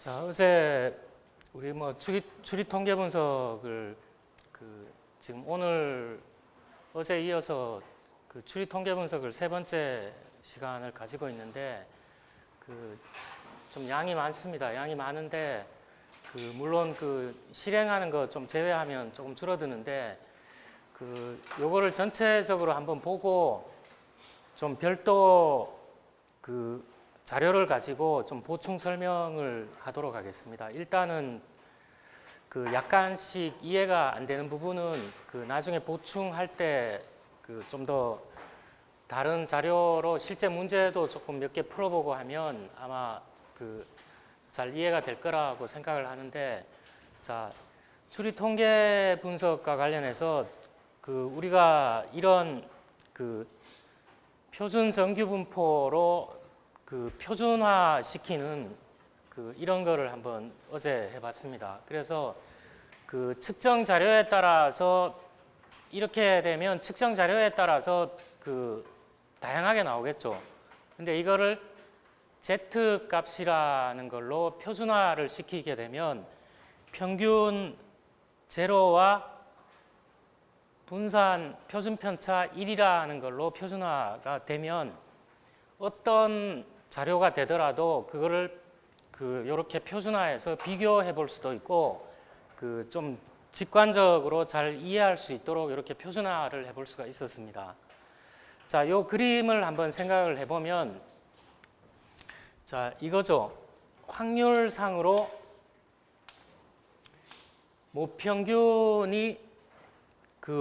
자, 어제 우리 뭐 추리 통계 분석을 지금 오늘 어제 이어서 추리 통계 분석을 세 번째 시간을 가지고 있는데 좀 양이 많습니다. 양이 많은데 물론 실행하는 거 좀 제외하면 조금 줄어드는데 요거를 전체적으로 한번 보고 좀 별도 자료를 가지고 좀 보충 설명을 하도록 하겠습니다. 일단은 약간씩 이해가 안 되는 부분은 나중에 보충할 때 좀 더 다른 자료로 실제 문제도 조금 몇 개 풀어보고 하면 아마 잘 이해가 될 거라고 생각을 하는데, 자, 추리 통계 분석과 관련해서 우리가 이런 표준 정규 분포로 표준화 시키는 이런 거를 한번 어제 해봤습니다. 그래서 측정 자료에 따라서 이렇게 되면 측정 자료에 따라서 다양하게 나오겠죠. 근데 이거를 Z 값이라는 걸로 표준화를 시키게 되면 평균 제로와 분산 표준 편차 1이라는 걸로 표준화가 되면 어떤 자료가 되더라도 그거를 이렇게 표준화해서 비교해 볼 수도 있고 좀 직관적으로 잘 이해할 수 있도록 이렇게 표준화를 해볼 수가 있었습니다. 자, 요 그림을 한번 생각을 해보면, 자, 이거죠. 확률상으로 모평균이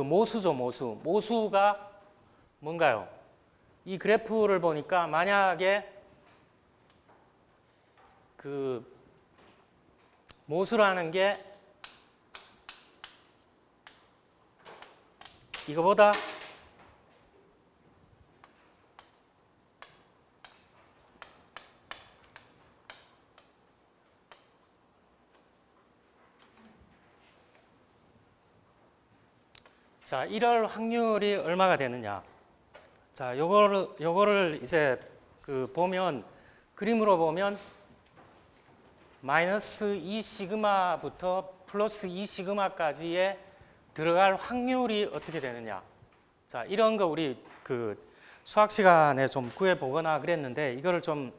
모수죠, 모수. 모수가 뭔가요? 이 그래프를 보니까 만약에 모수라는 게 이거보다 자, 이럴 확률이 얼마가 되느냐. 자, 요거를 이제 보면 그림으로 보면 마이너스 2 시그마부터 플러스 2 시그마까지의 들어갈 확률이 어떻게 되느냐. 자, 이런 거 우리 수학 시간에 좀 구해 보거나 그랬는데 이거를 좀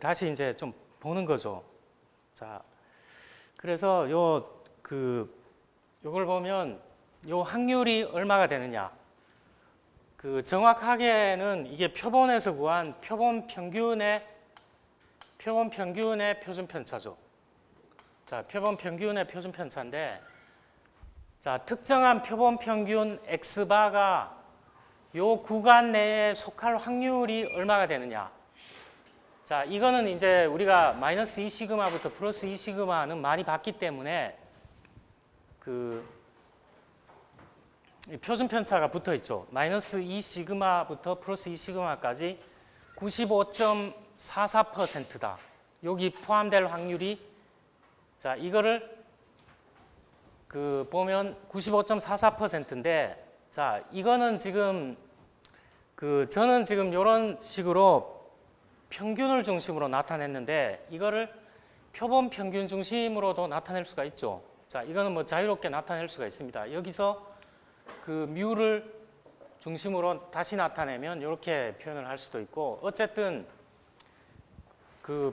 다시 이제 좀 보는 거죠. 자, 그래서 요걸 보면 요 확률이 얼마가 되느냐. 정확하게는 이게 표본에서 구한 표본 평균의 표준 편차죠. 자, 표본 평균의 표준 편차인데, 자, 특정한 표본 평균 X바가 요 구간 내에 속할 확률이 얼마가 되느냐. 자, 이거는 이제 우리가 마이너스 2 시그마부터 플러스 2 시그마는 많이 봤기 때문에 표준 편차가 붙어 있죠. 마이너스 2 시그마부터 플러스 2 시그마까지 95.44%다. 여기 포함될 확률이, 자, 이거를 보면 95.44%인데, 자, 이거는 지금 저는 지금 이런 식으로 평균을 중심으로 나타냈는데 이거를 표본 평균 중심으로도 나타낼 수가 있죠. 자, 이거는 뭐 자유롭게 나타낼 수가 있습니다. 여기서 뮤를 중심으로 다시 나타내면 이렇게 표현을 할 수도 있고, 어쨌든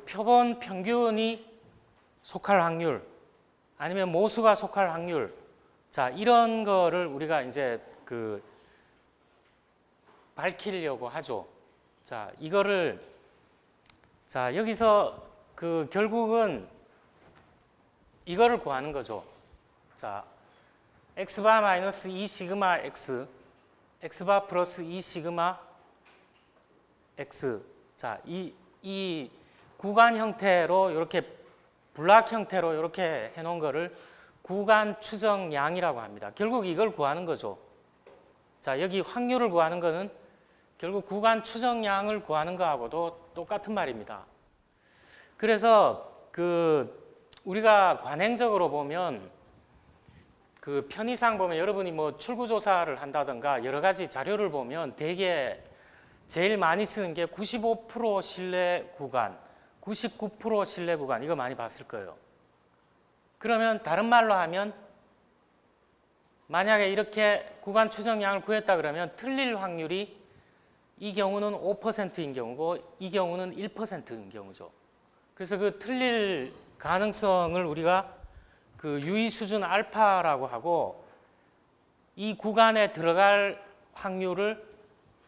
표본 평균이 속할 확률 아니면 모수가 속할 확률, 자, 이런 거를 우리가 이제 밝히려고 하죠. 자, 이거를, 자, 여기서 결국은 이거를 구하는 거죠. 자, X바 마이너스 2 시그마 X, X바 플러스 2 시그마 X. 자, 이 구간 형태로 이렇게 블락 형태로 이렇게 해놓은 거를 구간 추정량이라고 합니다. 결국 이걸 구하는 거죠. 자, 여기 확률을 구하는 거는 결국 구간 추정량을 구하는 거하고도 똑같은 말입니다. 그래서 우리가 관행적으로 보면 편의상 보면 여러분이 뭐 출구조사를 한다든가 여러 가지 자료를 보면 대개 제일 많이 쓰는 게 95% 신뢰 구간, 99% 신뢰 구간, 이거 많이 봤을 거예요. 그러면 다른 말로 하면 만약에 이렇게 구간 추정량을 구했다 그러면 틀릴 확률이 이 경우는 5%인 경우고 이 경우는 1%인 경우죠. 그래서 그 틀릴 가능성을 우리가 그 유의 수준 알파라고 하고 이 구간에 들어갈 확률을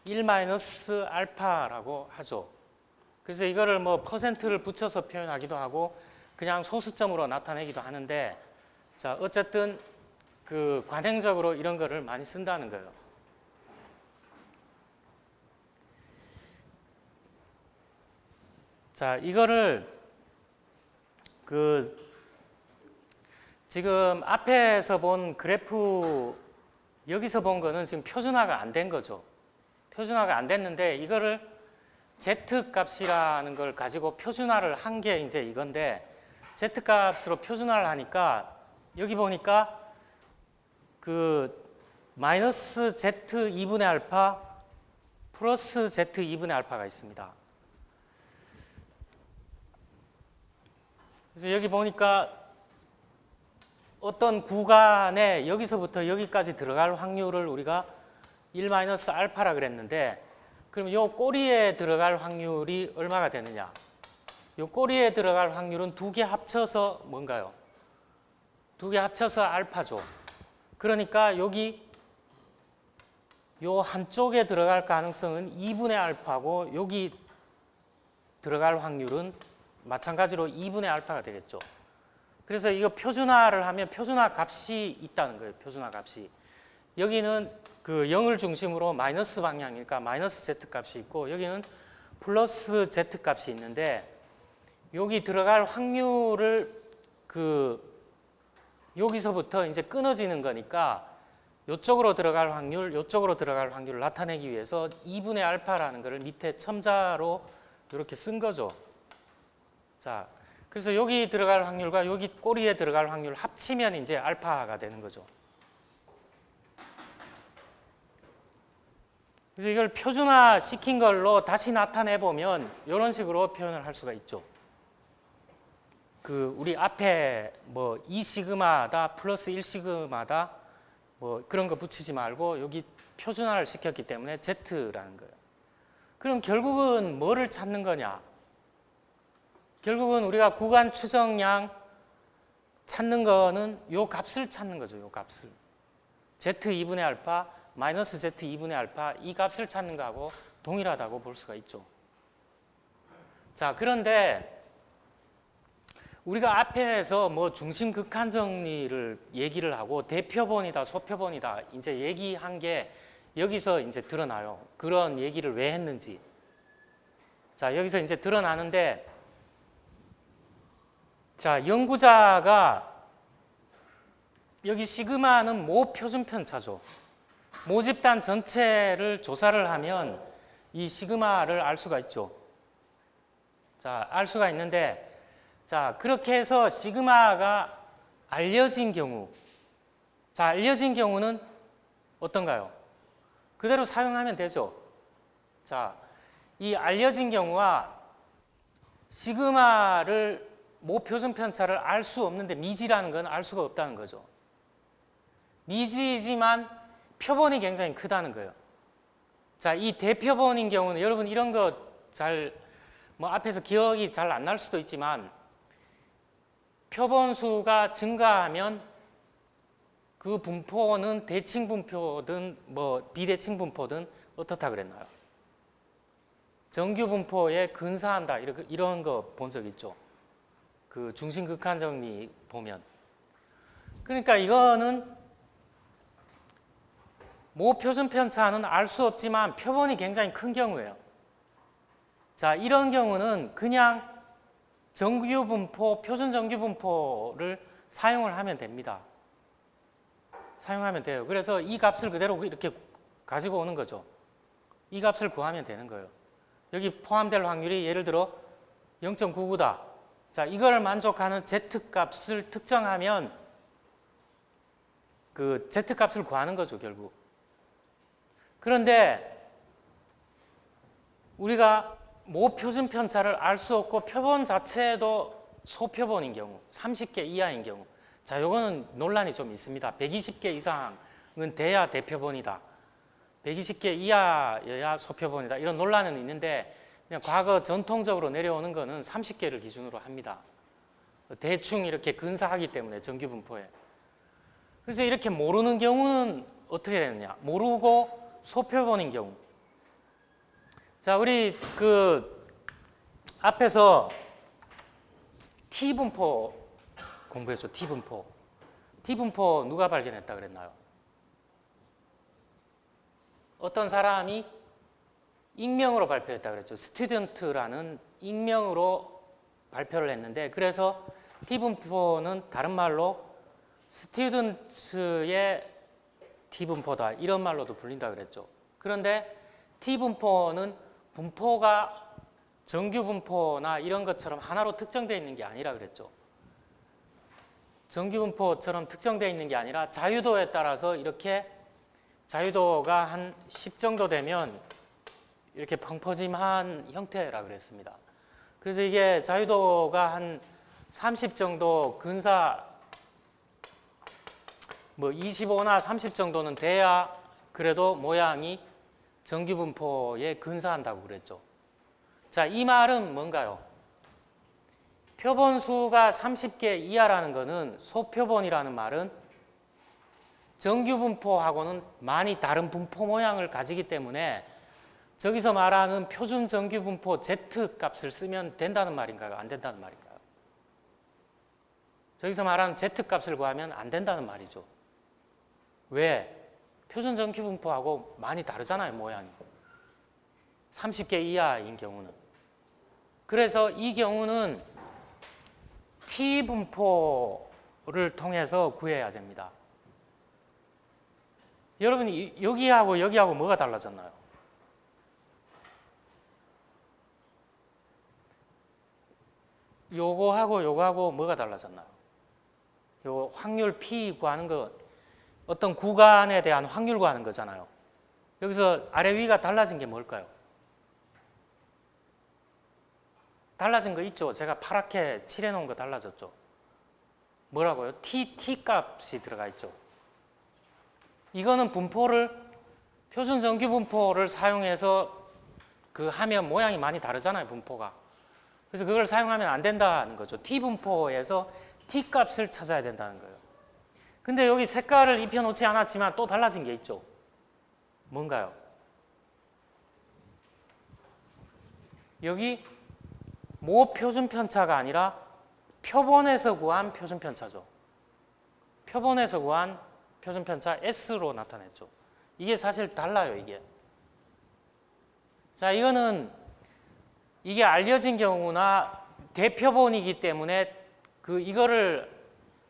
1-알파라고 하죠. 그래서 이거를 뭐 퍼센트를 붙여서 표현하기도 하고 그냥 소수점으로 나타내기도 하는데, 자, 어쨌든 그 관행적으로 이런 거를 많이 쓴다는 거예요. 자, 이거를 그 지금 앞에서 본 그래프, 여기서 본 거는 지금 표준화가 안 된 거죠. 표준화가 안 됐는데 이거를 Z 값이라는 걸 가지고 표준화를 한 게 이제 이건데, Z 값으로 표준화를 하니까 여기 보니까 그 마이너스 Z 2분의 알파 플러스 Z 2분의 알파가 있습니다. 그래서 여기 보니까 어떤 구간에 여기서부터 여기까지 들어갈 확률을 우리가 1-알파라 그랬는데, 그럼 요 꼬리에 들어갈 확률이 얼마가 되느냐? 요 꼬리에 들어갈 확률은 두 개 합쳐서 뭔가요? 두 개 합쳐서 알파죠. 그러니까 여기 요 한쪽에 들어갈 가능성은 2분의 알파고 여기 들어갈 확률은 마찬가지로 2분의 알파가 되겠죠. 그래서 이거 표준화를 하면 표준화 값이 있다는 거예요. 표준화 값이. 여기는 그 0을 중심으로 마이너스 방향이니까 마이너스 Z 값이 있고 여기는 플러스 Z 값이 있는데, 여기 들어갈 확률을 그 여기서부터 이제 끊어지는 거니까 이쪽으로 들어갈 확률, 이쪽으로 들어갈 확률을 나타내기 위해서 2분의 알파라는 거를 밑에 첨자로 이렇게 쓴 거죠. 자, 그래서 여기 들어갈 확률과 여기 꼬리에 들어갈 확률을 합치면 이제 알파가 되는 거죠. 그래서 이걸 표준화 시킨 걸로 다시 나타내 보면 이런 식으로 표현을 할 수가 있죠. 그 우리 앞에 뭐 2시그마다 플러스 1시그마다 뭐 그런 거 붙이지 말고 여기 표준화를 시켰기 때문에 Z라는 거예요. 그럼 결국은 뭐를 찾는 거냐? 결국은 우리가 구간 추정량 찾는 거는 요 값을 찾는 거죠. 요 값을. Z2분의 알파 마이너스 Z2분의 알파 이 값을 찾는 거하고 동일하다고 볼 수가 있죠. 자, 그런데 우리가 앞에서 뭐 중심 극한 정리를 얘기를 하고 대표본이다, 소표본이다 이제 얘기한 게 여기서 이제 드러나요. 그런 얘기를 왜 했는지. 자, 여기서 이제 드러나는데, 자, 연구자가 여기 시그마는 모 표준 편차죠. 모집단 전체를 조사를 하면 이 시그마를 알 수가 있죠. 자, 알 수가 있는데, 자, 그렇게 해서 시그마가 알려진 경우, 자, 알려진 경우는 어떤가요? 그대로 사용하면 되죠. 자, 이 알려진 경우와 시그마를 모 표준 편차를 알 수 없는데 미지라는 건 알 수가 없다는 거죠. 미지이지만 표본이 굉장히 크다는 거예요. 자, 이 대표본인 경우는 여러분 이런 거 잘 뭐 앞에서 기억이 잘 안 날 수도 있지만 표본 수가 증가하면 그 분포는 대칭 분포든 뭐 비대칭 분포든 어떻다 그랬나요? 정규 분포에 근사한다 이런 거 본 적 있죠. 그 중심 극한 정리 보면. 그러니까 이거는 모 표준 편차는 알 수 없지만 표본이 굉장히 큰 경우예요. 자, 이런 경우는 그냥 정규 분포, 표준 정규 분포를 사용을 하면 됩니다. 사용하면 돼요. 그래서 이 값을 그대로 이렇게 가지고 오는 거죠. 이 값을 구하면 되는 거예요. 여기 포함될 확률이 예를 들어 0.99다. 자, 이걸 만족하는 Z 값을 특정하면 그 Z 값을 구하는 거죠, 결국. 그런데 우리가 모표준 편차를 알 수 없고 표본 자체도 소표본인 경우, 30개 이하인 경우. 자, 요거는 논란이 좀 있습니다. 120개 이상은 돼야 대표본이다. 120개 이하여야 소표본이다. 이런 논란은 있는데 그냥 과거 전통적으로 내려오는 거는 30개를 기준으로 합니다. 대충 이렇게 근사하기 때문에 정규 분포에. 그래서 이렇게 모르는 경우는 어떻게 되느냐? 모르고 소표본인 경우. 자, 우리 그 앞에서 T분포 공부했죠. T분포. T분포 누가 발견했다 그랬나요? 어떤 사람이 익명으로 발표했다 그랬죠. 스튜던트라는 익명으로 발표를 했는데, 그래서 T분포는 다른 말로 스튜던트의 T분포다, 이런 말로도 불린다 그랬죠. 그런데 T분포는 분포가 정규 분포나 이런 것처럼 하나로 특정되어 있는 게 아니라 그랬죠. 정규 분포처럼 특정되어 있는 게 아니라 자유도에 따라서 이렇게 자유도가 한 10 정도 되면 이렇게 펑퍼짐한 형태라 그랬습니다. 그래서 이게 자유도가 한 30 정도 근사, 뭐 25나 30 정도는 돼야 그래도 모양이 정규 분포에 근사한다고 그랬죠. 자, 이 말은 뭔가요? 표본수가 30개 이하라는 것은 소표본이라는 말은 정규 분포하고는 많이 다른 분포 모양을 가지기 때문에 저기서 말하는 표준 정규 분포 Z 값을 쓰면 된다는 말인가요? 안 된다는 말인가요? 저기서 말하는 Z 값을 구하면 안 된다는 말이죠. 왜? 표준 정규 분포하고 많이 다르잖아요, 모양이. 30개 이하인 경우는. 그래서 이 경우는 T분포를 통해서 구해야 됩니다. 여러분, 여기하고 여기하고 뭐가 달라졌나요? 요거하고 요거하고 뭐가 달라졌나요? 요 확률 P 구하는 거, 어떤 구간에 대한 확률 구하는 거잖아요. 여기서 아래 위가 달라진 게 뭘까요? 달라진 거 있죠? 제가 파랗게 칠해 놓은 거 달라졌죠? 뭐라고요? T 값이 들어가 있죠. 이거는 분포를, 표준 정규 분포를 사용해서 그 하면 모양이 많이 다르잖아요, 분포가. 그래서 그걸 사용하면 안 된다는 거죠. T 분포에서 T 값을 찾아야 된다는 거예요. 근데 여기 색깔을 입혀 놓지 않았지만 또 달라진 게 있죠. 뭔가요? 여기 모표준 편차가 아니라 표본에서 구한 표준 편차죠. 표본에서 구한 표준 편차 S로 나타냈죠. 이게 사실 달라요, 이게. 자, 이게 알려진 경우나 대표본이기 때문에 이거를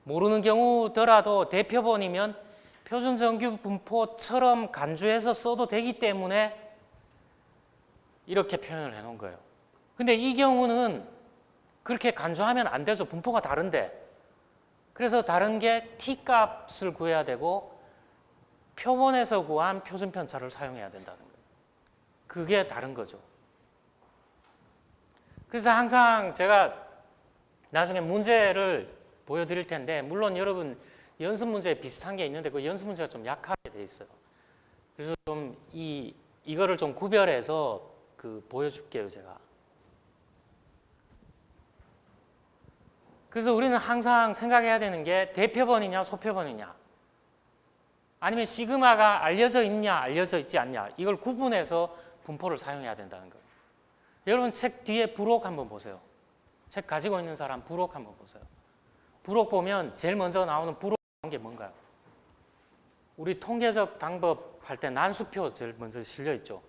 모르는 경우더라도 대표본이면 표준 정규 분포처럼 간주해서 써도 되기 때문에 이렇게 표현을 해 놓은 거예요. 근데 이 경우는 그렇게 간주하면 안 되죠. 분포가 다른데. 그래서 다른 게 T 값을 구해야 되고 표본에서 구한 표준 편차를 사용해야 된다는 거예요. 그게 다른 거죠. 그래서 항상 제가 나중에 문제를 보여드릴 텐데, 물론 여러분 연습 문제에 비슷한 게 있는데 그 연습 문제가 좀 약하게 돼 있어요. 그래서 좀 이거를 좀 구별해서 보여줄게요, 제가. 그래서 우리는 항상 생각해야 되는 게 대표본이냐 소표본이냐, 아니면 시그마가 알려져 있냐 알려져 있지 않냐, 이걸 구분해서 분포를 사용해야 된다는 거예요. 여러분 책 뒤에 부록 한번 보세요. 책 가지고 있는 사람 부록 한번 보세요. 부록 보면 제일 먼저 나오는 부록 게 뭔가요? 우리 통계적 방법 할 때 난수표 제일 먼저 실려 있죠.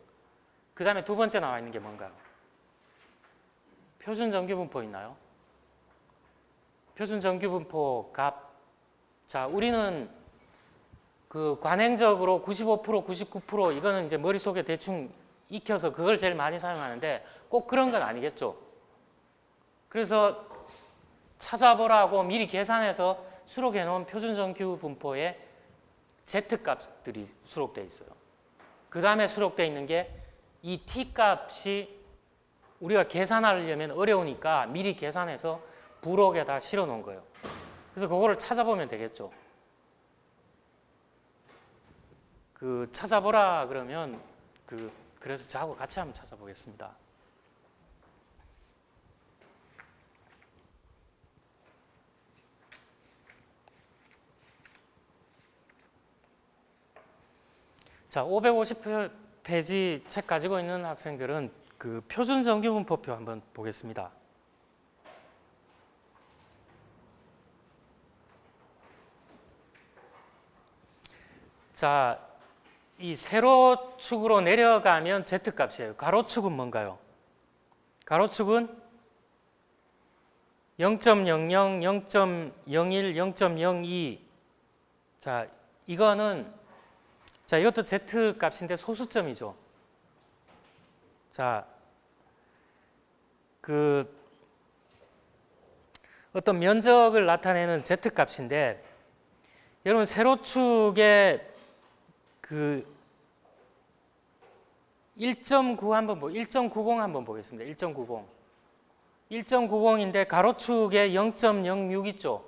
그 다음에 두 번째 나와 있는 게 뭔가요? 표준 정규 분포 있나요? 표준 정규 분포 값. 자, 우리는 관행적으로 95%, 99% 이거는 이제 머릿속에 대충 익혀서 그걸 제일 많이 사용하는데 꼭 그런 건 아니겠죠. 그래서 찾아보라고 미리 계산해서 수록해 놓은 표준 정규 분포에 Z값들이 수록되어 있어요. 그 다음에 수록되어 있는 게 이 T값이 우리가 계산하려면 어려우니까 미리 계산해서 부록에다 실어 놓은 거예요. 그래서 그거를 찾아보면 되겠죠. 그 찾아보라 그러면 그래서 저하고 같이 한번 찾아보겠습니다. 자, 550페이지 책 가지고 있는 학생들은 그 표준 정규 분포표 한번 보겠습니다. 자, 이 세로축으로 내려가면 Z값이에요. 가로축은 뭔가요? 가로축은 0.00, 0.01, 0.02. 자, 이것도 Z값인데 소수점이죠. 자, 어떤 면적을 나타내는 Z값인데, 여러분, 세로축의 1.9 1.90 한번 보겠습니다. 1.90. 1.90인데 가로축에 0.06 있죠.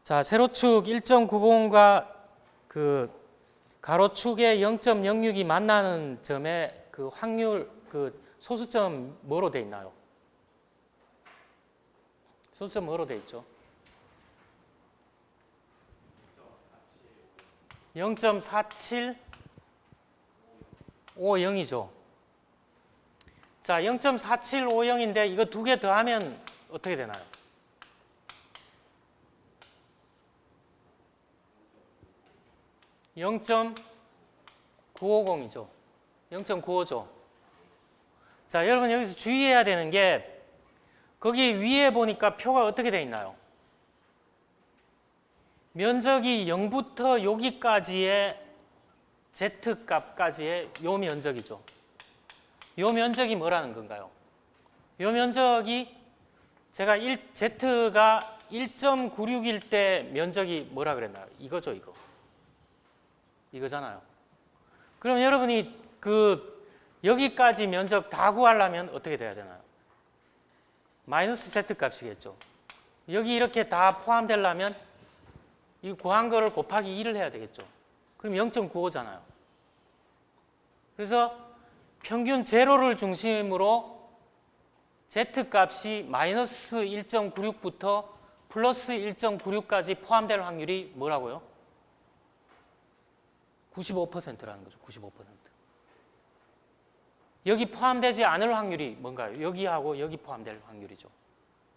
자, 세로축 1.90과 가로축의 0.06이 만나는 점의 확률, 소수점 뭐로 돼 있나요? 소수점 뭐로 돼 있죠? 0.4750이죠. 자, 0.4750인데 이거 두 개 더하면 어떻게 되나요? 0.950이죠. 0.95죠. 자, 여러분 여기서 주의해야 되는 게 거기 위에 보니까 표가 어떻게 돼 있나요? 면적이 0부터 여기까지의 Z값까지의 요 면적이죠. 요 면적이 뭐라는 건가요? 요 면적이 제가 Z가 1.96일 때 면적이 뭐라 그랬나요? 이거죠, 이거. 이거잖아요. 그럼 여러분이 여기까지 면적 다 구하려면 어떻게 돼야 되나요? 마이너스 Z값이겠죠. 여기 이렇게 다 포함되려면 이 구한 거를 곱하기 2를 해야 되겠죠. 그럼 0.95잖아요. 그래서 평균 제로를 중심으로 Z값이 마이너스 1.96부터 플러스 1.96까지 포함될 확률이 뭐라고요? 95%라는 거죠. 95%. 여기 포함되지 않을 확률이 뭔가요? 여기하고 여기 포함될 확률이죠.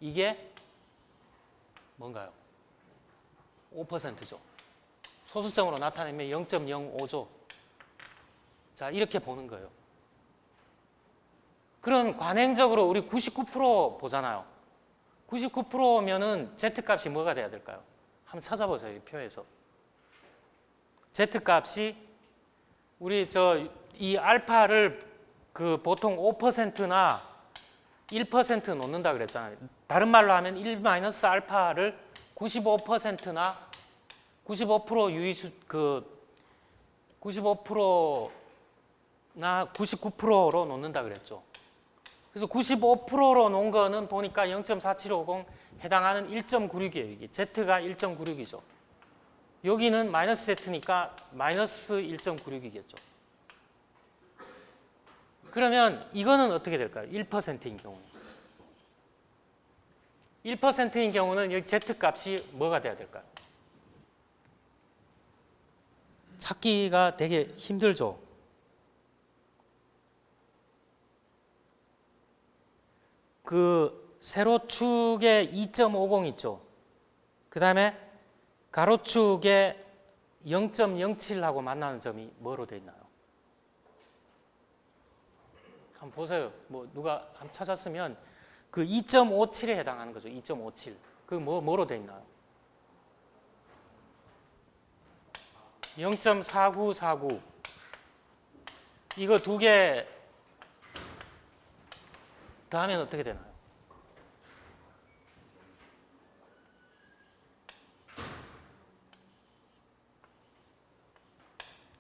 이게 뭔가요? 5%죠. 소수점으로 나타내면 0.05죠. 자, 이렇게 보는 거예요. 그럼 관행적으로 우리 99% 보잖아요. 99%면은 Z값이 뭐가 돼야 될까요? 한번 찾아보세요. 이 표에서. Z값이 우리 이 알파를 보통 5%나 1% 놓는다 그랬잖아요. 다른 말로 하면 1-알파를 95%나 95% 유의수 95%나 99%로 놓는다 그랬죠. 그래서 95%로 놓은 거는 보니까 0.4750 해당하는 1.96이에요. 이게 Z가 1.96이죠. 여기는 마이너스 Z니까 마이너스 1.96이겠죠. 그러면 이거는 어떻게 될까요? 1%인 경우는. 1%인 경우는 여기 Z값이 뭐가 돼야 될까요? 찾기가 되게 힘들죠. 세로축에 2.50 있죠. 그 다음에 가로축에 0.07하고 만나는 점이 뭐로 되어 있나요? 한번 보세요. 누가 한번 찾았으면 2.57에 해당하는 거죠. 2.57. 뭐로 되어 있나요? 0.4949. 이거 두 개 더하면 어떻게 되나요?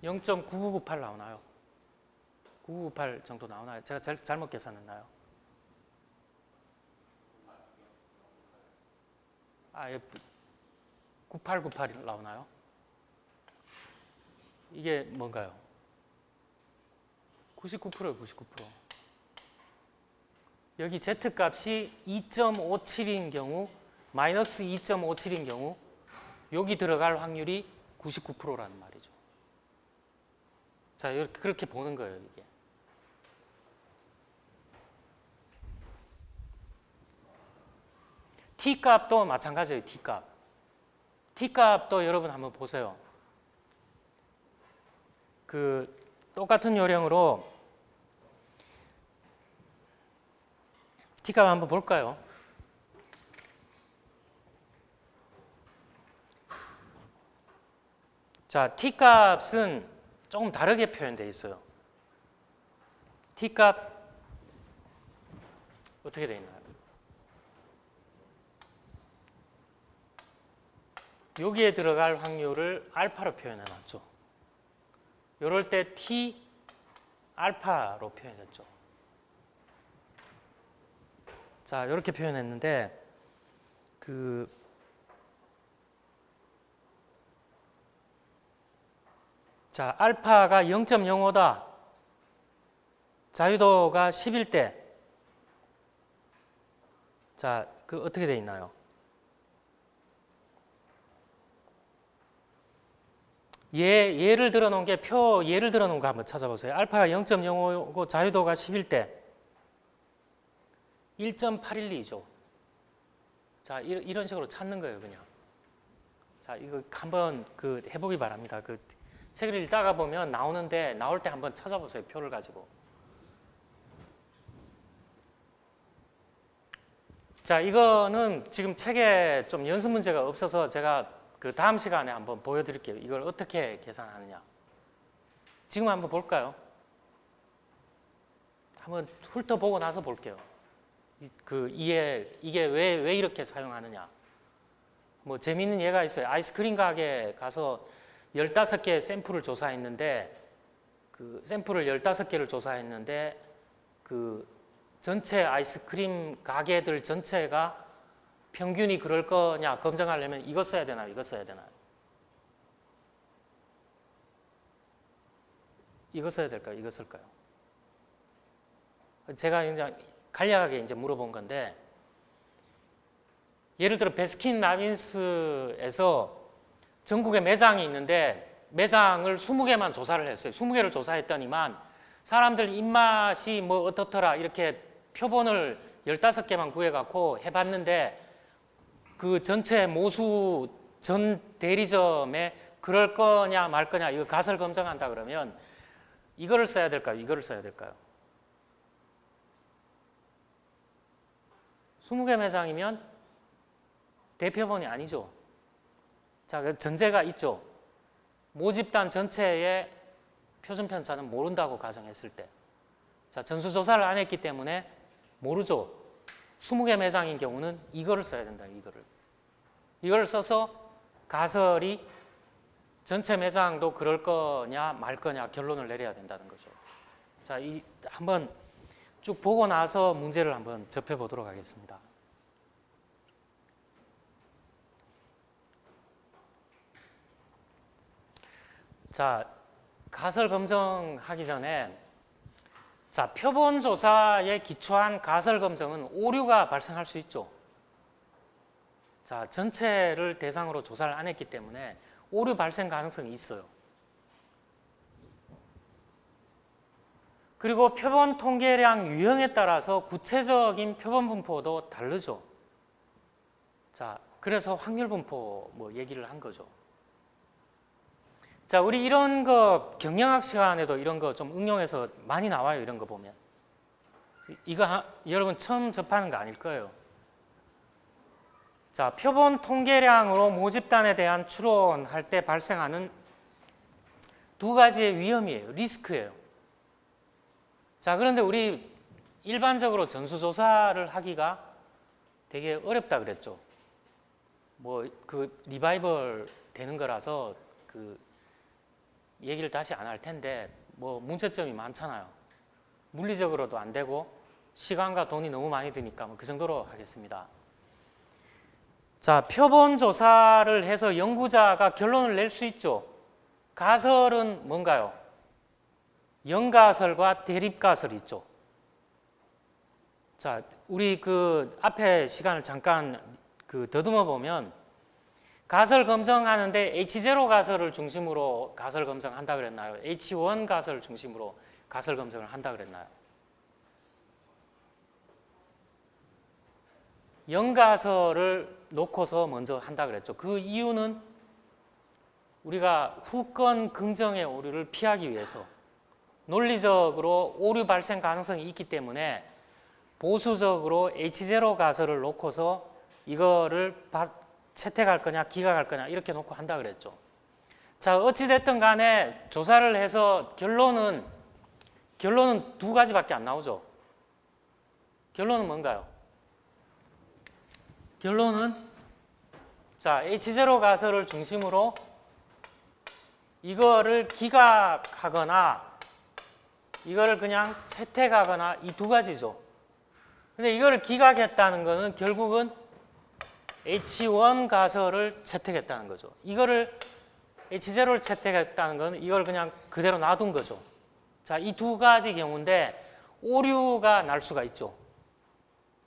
0.9998 나오나요? 998 정도 나오나요? 제가 잘못 계산했나요? 아, 9898 나오나요? 이게 뭔가요? 99%예요, 99%. 여기 Z값이 2.57인 경우, 마이너스 2.57인 경우 여기 들어갈 확률이 99%라는 말이죠. 자, 이렇게 그렇게 보는 거예요, 이게. T값도 마찬가지예요, T값. T값도 여러분 한번 보세요. 그 똑같은 요령으로 T값 한번 볼까요? 자, T값은 조금 다르게 표현되어 있어요. T값 어떻게 되어 있나요? 여기에 들어갈 확률을 알파로 표현해 놨죠. 이럴 때 T 알파로 표현했죠. 자, 이렇게 표현했는데 자, 알파가 0.05다. 자유도가 11대. 자, 어떻게 돼 있나요? 예를 들어 놓은 게 예를 들어 놓은 거 한번 찾아보세요. 알파가 0.05고 자유도가 11대. 1.812죠. 자, 이런 식으로 찾는 거예요, 그냥. 자, 이거 한번 해보기 바랍니다. 책을 읽다가 보면 나오는데 나올 때 한번 찾아보세요, 표를 가지고. 자, 이거는 지금 책에 좀 연습 문제가 없어서 제가 다음 시간에 한번 보여드릴게요. 이걸 어떻게 계산하느냐. 지금 한번 볼까요? 한번 훑어보고 나서 볼게요. 이게 왜 이렇게 사용하느냐. 뭐 재미있는 예가 있어요. 아이스크림 가게에 가서 15개의 샘플을 조사했는데 샘플을 15개를 조사했는데 전체 아이스크림 가게들 전체가 평균이 그럴 거냐 검증하려면 이거 써야 되나요? 이거 써야 되나요? 이거 써야 될까요? 이거 쓸까요? 제가 이제 간략하게 이제 물어본 건데, 예를 들어 베스킨라빈스에서 전국에 매장이 있는데 매장을 20개만 조사를 했어요. 20개를 조사했더니만 사람들 입맛이 뭐 어떻더라 이렇게 표본을 15개만 구해갖고 해봤는데 전체 모수 전 대리점에 그럴 거냐 말 거냐 이거 가설 검증한다 그러면 이거를 써야 될까요? 이거를 써야 될까요? 20개 매장이면 대표본이 아니죠. 자, 전제가 있죠. 모집단 전체의 표준 편차는 모른다고 가정했을 때. 자, 전수조사를 안 했기 때문에 모르죠. 20개 매장인 경우는 이거를 써야 된다. 이걸 써서 가설이 전체 매장도 그럴 거냐 말 거냐 결론을 내려야 된다는 거죠. 자, 한번 쭉 보고 나서 문제를 한번 접해 보도록 하겠습니다. 자, 가설 검증하기 전에 자, 표본 조사에 기초한 가설 검증은 오류가 발생할 수 있죠. 자, 전체를 대상으로 조사를 안 했기 때문에 오류 발생 가능성이 있어요. 그리고 표본 통계량 유형에 따라서 구체적인 표본 분포도 다르죠. 자, 그래서 확률 분포 뭐 얘기를 한 거죠. 자, 우리 이런 거 경영학 시간에도 이런 거 좀 응용해서 많이 나와요. 이런 거 보면. 이거 여러분 처음 접하는 거 아닐 거예요. 자, 표본 통계량으로 모집단에 대한 추론할 때 발생하는 두 가지의 위험이에요. 리스크예요. 자, 그런데 우리 일반적으로 전수조사를 하기가 되게 어렵다 그랬죠. 뭐 리바이벌 되는 거라서 얘기를 다시 안 할 텐데 뭐 문제점이 많잖아요. 물리적으로도 안 되고 시간과 돈이 너무 많이 드니까 뭐 그 정도로 하겠습니다. 자, 표본 조사를 해서 연구자가 결론을 낼 수 있죠. 가설은 뭔가요? 영가설과 대립가설이 있죠. 자, 우리 그 앞에 시간을 잠깐 더듬어 보면 가설 검증하는데 H0 가설을 중심으로 가설 검증한다 그랬나요? H1 가설을 중심으로 가설 검증을 한다 그랬나요? 영가설을 놓고서 먼저 한다 그랬죠. 그 이유는 우리가 후권 긍정의 오류를 피하기 위해서 논리적으로 오류 발생 가능성이 있기 때문에 보수적으로 H0 가설을 놓고서 이거를 채택할 거냐 기각할 거냐 이렇게 놓고 한다 그랬죠. 자, 어찌됐든 간에 조사를 해서 결론은 두 가지밖에 안 나오죠. 결론은 뭔가요? 결론은 자, H0 가설을 중심으로 이거를 기각하거나 이거를 그냥 채택하거나 이 두 가지죠. 근데 이거를 기각했다는 거는 결국은 H1 가설을 채택했다는 거죠. 이거를 H0를 채택했다는 건 이걸 그냥 그대로 놔둔 거죠. 자, 이 두 가지 경우인데 오류가 날 수가 있죠.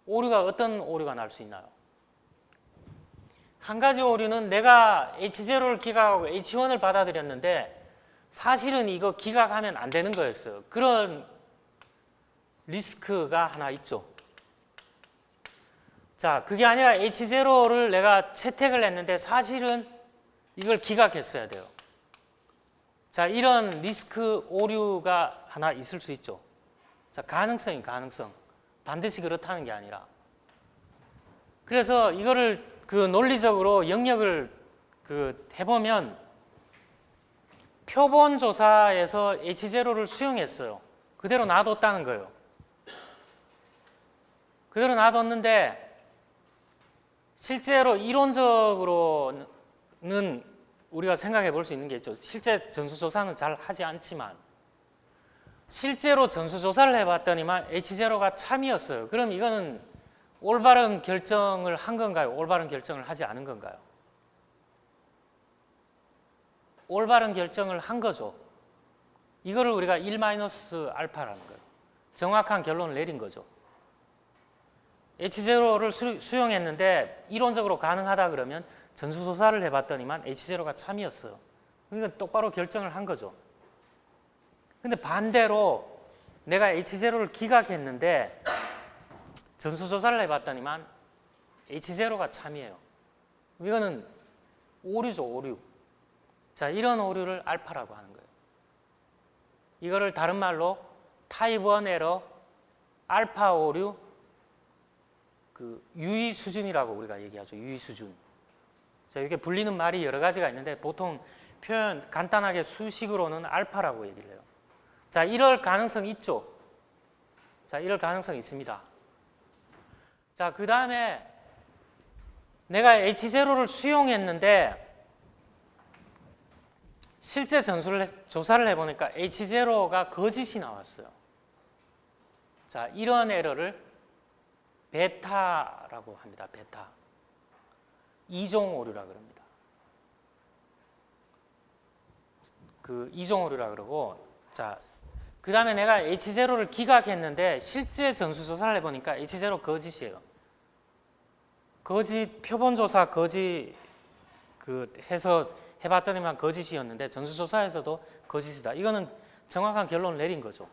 어떤 오류가 날 수 있나요? 한 가지 오류는 내가 H0를 기각하고 H1을 받아들였는데 사실은 이거 기각하면 안 되는 거였어요. 그런 리스크가 하나 있죠. 자, 그게 아니라 H0를 내가 채택을 했는데 사실은 이걸 기각했어야 돼요. 자, 이런 리스크 오류가 하나 있을 수 있죠. 자, 가능성. 반드시 그렇다는 게 아니라. 그래서 이거를 논리적으로 영역을 해보면 표본 조사에서 H0를 수용했어요. 그대로 놔뒀다는 거예요. 그대로 놔뒀는데 실제로 이론적으로는 우리가 생각해 볼 수 있는 게 있죠. 실제 전수조사는 잘 하지 않지만 실제로 전수조사를 해봤더니만 H0가 참이었어요. 그럼 이거는 올바른 결정을 한 건가요? 올바른 결정을 하지 않은 건가요? 올바른 결정을 한 거죠. 이거를 우리가 1-알파라는 거예요. 정확한 결론을 내린 거죠. H0를 수용했는데 이론적으로 가능하다 그러면 전수조사를 해봤더니만 H0가 참이었어요. 그러니까 똑바로 결정을 한 거죠. 근데 반대로 내가 H0를 기각했는데 전수조사를 해봤더니만 H0가 참이에요. 이거는 오류죠, 오류. 자, 이런 오류를 알파라고 하는 거예요. 이거를 다른 말로 타입 1 에러, 알파 오류, 유의 수준이라고 우리가 얘기하죠. 유의 수준. 자, 이렇게 불리는 말이 여러 가지가 있는데 보통 표현 간단하게 수식으로는 알파라고 얘기를 해요. 자, 이럴 가능성이 있죠. 자, 이럴 가능성이 있습니다. 자, 그 다음에 내가 H0를 수용했는데 실제 조사를 해보니까 H0가 거짓이 나왔어요. 자, 이런 에러를 베타라고 합니다. 베타. 이종 오류라 그럽니다. 이종 오류라 그러고, 자, 그 다음에 내가 H0를 기각했는데 실제 전수조사를 해보니까 H0 거짓이에요. 거짓, 표본조사 거짓 해서 해봤더니만 거짓이었는데 전수조사에서도 거짓이다. 이거는 정확한 결론을 내린 거죠.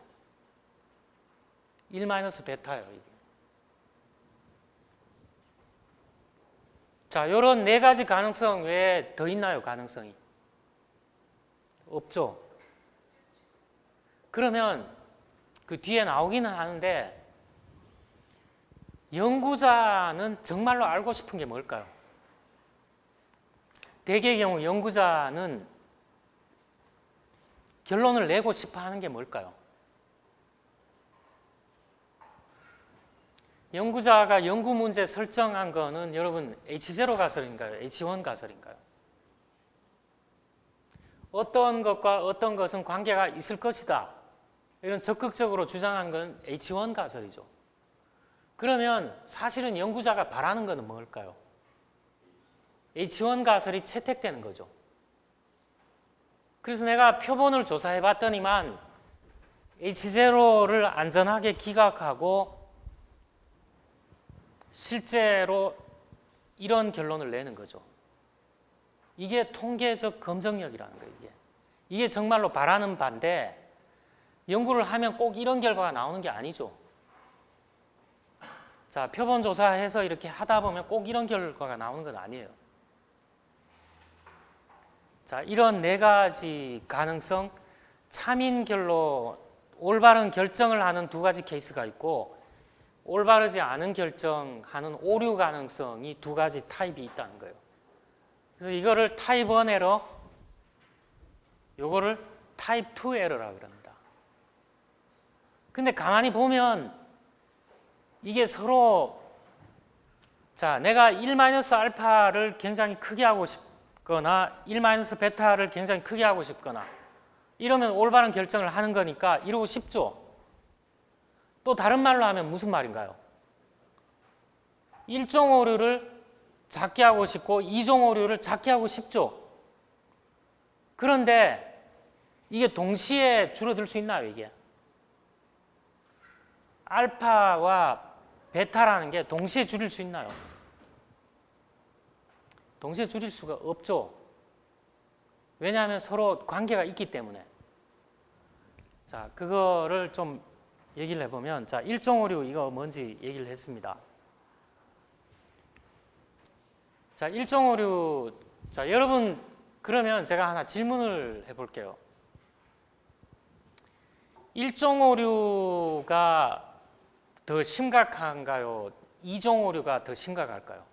1-베타예요. 이게. 자, 이런 네 가지 가능성 외에 더 있나요? 가능성이? 없죠. 그러면 그 뒤에 나오기는 하는데 연구자는 정말로 알고 싶은 게 뭘까요? 대개의 경우 연구자는 결론을 내고 싶어 하는 게 뭘까요? 연구자가 연구 문제 설정한 거는 여러분 H0 가설인가요? H1 가설인가요? 어떤 것과 어떤 것은 관계가 있을 것이다. 이런 적극적으로 주장한 건 H1 가설이죠. 그러면 사실은 연구자가 바라는 것은 뭘까요? H1 가설이 채택되는 거죠. 그래서 내가 표본을 조사해 봤더니만 H0를 안전하게 기각하고 실제로 이런 결론을 내는 거죠. 이게 통계적 검증력이라는 거예요. 이게 정말로 바라는 바인데 연구를 하면 꼭 이런 결과가 나오는 게 아니죠. 자, 표본 조사해서 이렇게 하다 보면 꼭 이런 결과가 나오는 건 아니에요. 자, 이런 네 가지 가능성, 참인결로 올바른 결정을 하는 두 가지 케이스가 있고 올바르지 않은 결정하는 오류 가능성이 두 가지 타입이 있다는 거예요. 그래서 이거를 타입 1 에러, 요거를 타입 2 에러라고 그럽니다. 근데 가만히 보면 이게 서로 자, 내가 1-알파를 굉장히 크게 하고 싶거나 1-베타를 굉장히 크게 하고 싶거나 이러면 올바른 결정을 하는 거니까 이러고 싶죠. 또 다른 말로 하면 무슨 말인가요? 1종 오류를 작게 하고 싶고 2종 오류를 작게 하고 싶죠. 그런데 이게 동시에 줄어들 수 있나요, 이게? 알파와 베타라는 게 동시에 줄일 수 있나요? 동시에 줄일 수가 없죠. 왜냐하면 서로 관계가 있기 때문에. 자, 그거를 좀 얘기를 해보면, 자, 1종 오류 이거 뭔지 얘기를 했습니다. 자, 1종 오류, 자, 여러분, 그러면 제가 하나 질문을 해볼게요. 1종 오류가 더 심각한가요? 2종 오류가 더 심각할까요?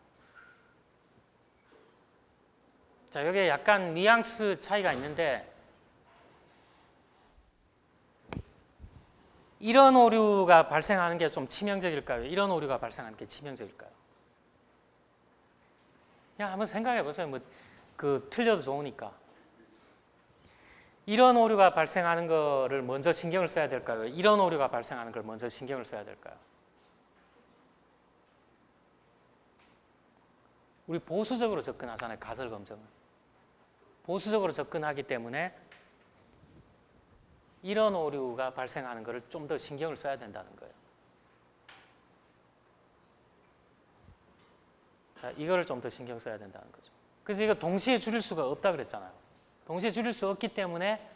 자, 여기에 약간 뉘앙스 차이가 있는데 이런 오류가 발생하는 게 좀 치명적일까요? 이런 오류가 발생하는 게 치명적일까요? 그냥 한번 생각해 보세요. 뭐 틀려도 좋으니까. 이런 오류가 발생하는 거를 먼저 신경을 써야 될까요? 이런 오류가 발생하는 걸 먼저 신경을 써야 될까요? 우리 보수적으로 접근하잖아요. 가설 검증은. 보수적으로 접근하기 때문에 이런 오류가 발생하는 것을 좀 더 신경을 써야 된다는 거예요. 자, 이거를 좀 더 신경 써야 된다는 거죠. 그래서 이거 동시에 줄일 수가 없다 그랬잖아요. 동시에 줄일 수 없기 때문에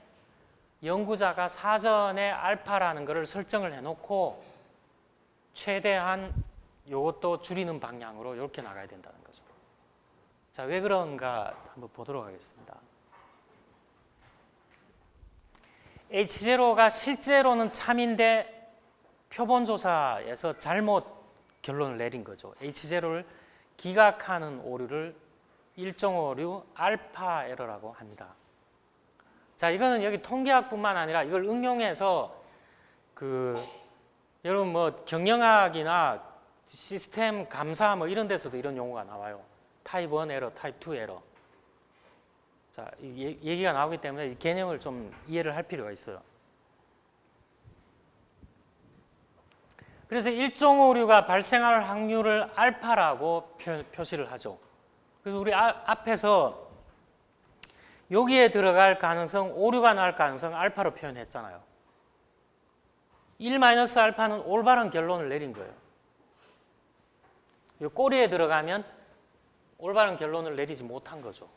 연구자가 사전에 알파라는 것을 설정을 해놓고 최대한 이것도 줄이는 방향으로 이렇게 나가야 된다는 거죠. 자, 왜 그런가 한번 보도록 하겠습니다. H0가 실제로는 참인데 표본조사에서 잘못 결론을 내린 거죠. H0를 기각하는 오류를 1종 오류 알파 에러라고 합니다. 자, 이거는 여기 통계학뿐만 아니라 이걸 응용해서 여러분 뭐 경영학이나 시스템 감사 뭐 이런 데서도 이런 용어가 나와요. 타입 1 에러, 타입 2 에러. 자, 얘기가 나오기 때문에 이 개념을 좀 이해를 할 필요가 있어요. 그래서 1종 오류가 발생할 확률을 알파라고 표시를 하죠. 그래서 우리 앞에서 여기에 들어갈 가능성, 오류가 날 가능성 알파로 표현했잖아요. 1-알파는 올바른 결론을 내린 거예요. 이 꼬리에 들어가면 올바른 결론을 내리지 못한 거죠.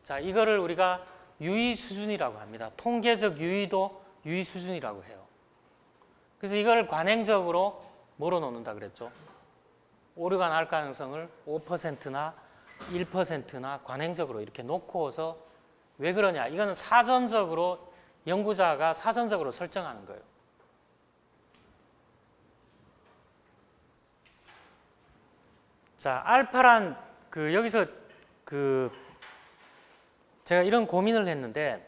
자, 이거를 우리가 유의 수준이라고 합니다. 통계적 유의도 유의 수준이라고 해요. 그래서 이걸 관행적으로 뭐로 놓는다 그랬죠? 오류가 날 가능성을 5%나 1%나 관행적으로 이렇게 놓고서 왜 그러냐? 이거는 사전적으로 연구자가 사전적으로 설정하는 거예요. 자, 알파란 여기서 제가 이런 고민을 했는데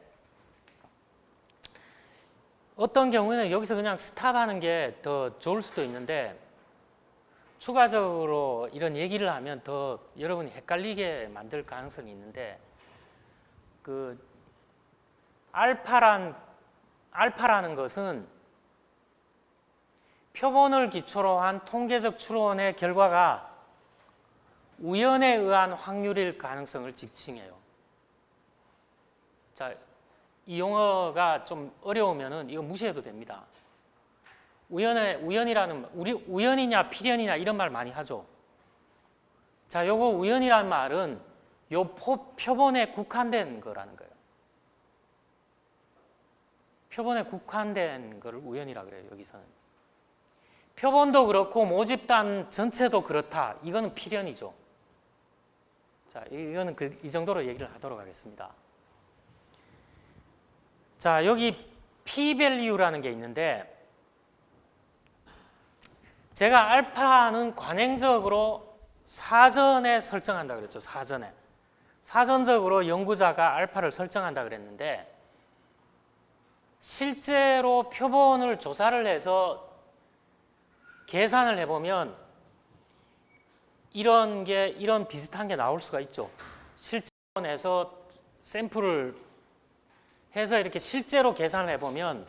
어떤 경우에는 여기서 그냥 스탑하는 게 더 좋을 수도 있는데 추가적으로 이런 얘기를 하면 더 여러분이 헷갈리게 만들 가능성이 있는데 알파란 알파라는 것은 표본을 기초로 한 통계적 추론의 결과가 우연에 의한 확률일 가능성을 지칭해요. 자, 이 용어가 좀 어려우면은 이거 무시해도 됩니다. 우연이라는, 우리 우연이냐 필연이냐 이런 말 많이 하죠. 자, 요거 우연이라는 말은 요 표본에 국한된 거라는 거예요. 표본에 국한된 거를 우연이라 그래요, 여기서는. 표본도 그렇고 모집단 전체도 그렇다. 이거는 필연이죠. 자, 이거는 이 정도로 얘기를 하도록 하겠습니다. 자, 여기 p-value라는 게 있는데, 제가 알파는 관행적으로 사전에 설정한다 그랬죠. 사전적으로 연구자가 알파를 설정한다 그랬는데, 실제로 표본을 조사를 해서 계산을 해보면 이런 비슷한 게 나올 수가 있죠. 실제로에서 샘플을 해서 이렇게 실제로 계산을 해보면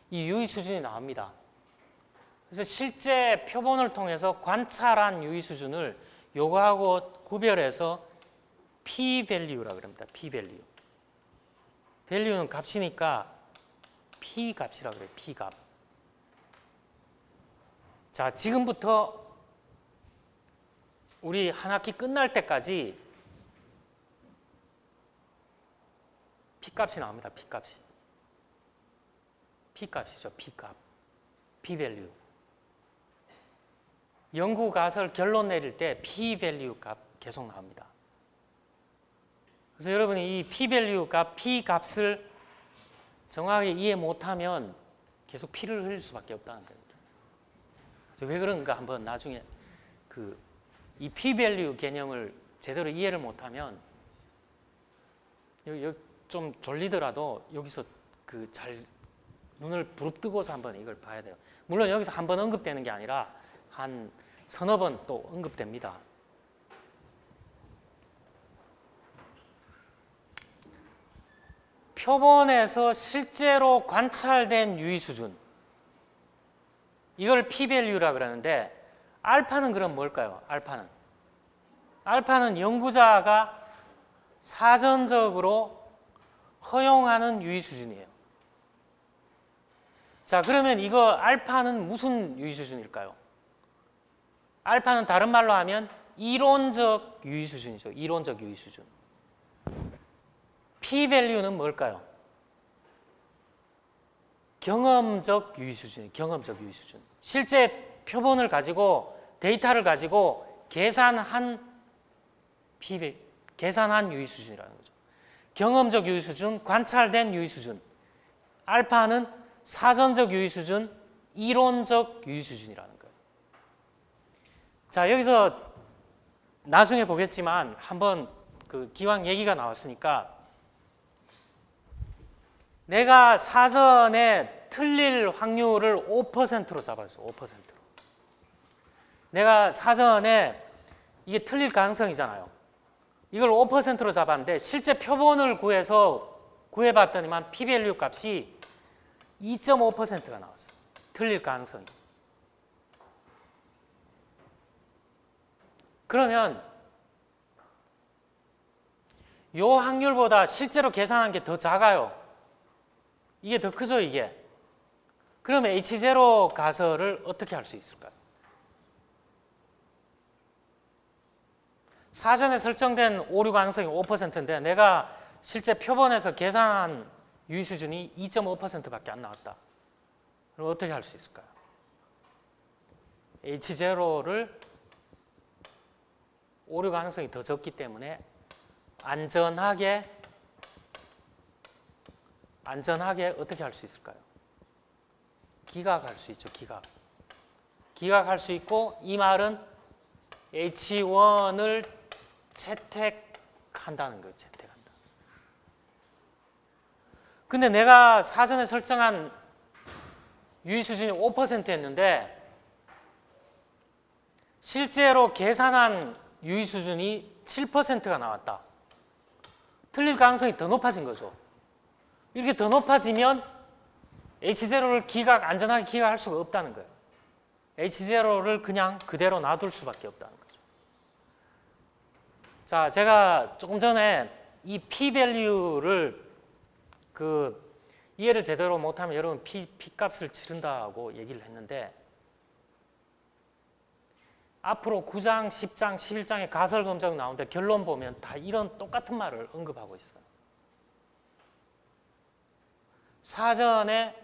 이 유의 수준이 나옵니다. 그래서 실제 표본을 통해서 관찰한 유의 수준을 요거하고 구별해서 p-value라고 합니다. p-value. value는 값이니까 p 값이라고 그래요. p 값. 자, 지금부터 우리 한 학기 끝날 때까지 p 값이 나옵니다. p 값이. p 값이죠. p 값. p-value. 연구 가설 결론 내릴 때 p-value 값 계속 나옵니다. 그래서 여러분이 이 p-value 값, p 값을 정확하게 이해 못하면 계속 피를 흘릴 수밖에 없다는 거예요. 왜 그런가 한번 나중에 이 p-value 개념을 제대로 이해를 못하면 여기 좀 졸리더라도 여기서 잘 눈을 부릅뜨고서 한번 이걸 봐야 돼요. 물론 여기서 한 번 언급되는 게 아니라 한 서너 번 또 언급됩니다. 표본에서 실제로 관찰된 유의 수준, 이걸 p-value라 그러는데, 알파는 그럼 뭘까요? 알파는 연구자가 사전적으로 허용하는 유의 수준이에요. 자, 그러면 이거 알파는 무슨 유의 수준일까요? 알파는 다른 말로 하면 이론적 유의 수준이죠. 이론적 유의 수준. p-value는 뭘까요? 경험적 유의 수준이에요. 경험적 유의 수준. 실제 표본을 가지고 데이터를 가지고 계산한 유의 수준이라는 거죠. 경험적 유의 수준, 관찰된 유의 수준. 알파는 사전적 유의 수준, 이론적 유의 수준이라는 거예요. 자, 여기서 나중에 보겠지만 한번 기왕 얘기가 나왔으니까, 내가 사전에 틀릴 확률을 5%로 잡았어요. 5%로. 내가 사전에 이게 틀릴 가능성이잖아요. 이걸 5%로 잡았는데 실제 표본을 구해봤더니만 p-value 값이 2.5%가 나왔어요. 틀릴 가능성이. 그러면 이 확률보다 실제로 계산한 게 더 작아요. 이게 더 크죠, 이게. 그러면 H0 가설을 어떻게 할 수 있을까요? 사전에 설정된 오류 가능성이 5%인데 내가 실제 표본에서 계산한 유의 수준이 2.5%밖에 안 나왔다. 그럼 어떻게 할 수 있을까요? H0를 오류 가능성이 더 적기 때문에 안전하게 어떻게 할 수 있을까요? 기각할 수 있죠. 기각할 수 있고, 이 말은 H1을 채택한다는 거예요. 채택한다. 근데 내가 사전에 설정한 유의 수준이 5%였는데 실제로 계산한 유의 수준이 7%가 나왔다. 틀릴 가능성이 더 높아진 거죠. 이렇게 더 높아지면 H0를 안전하게 기각할 수가 없다는 거예요. H0를 그냥 그대로 놔둘 수밖에 없다는 거죠. 자, 제가 조금 전에 이 p-value를 이해를 제대로 못하면 여러분 p-값을 치른다고 얘기를 했는데, 앞으로 9장, 10장, 11장에 가설 검정 나오는데 결론 보면 다 이런 똑같은 말을 언급하고 있어요. 사전에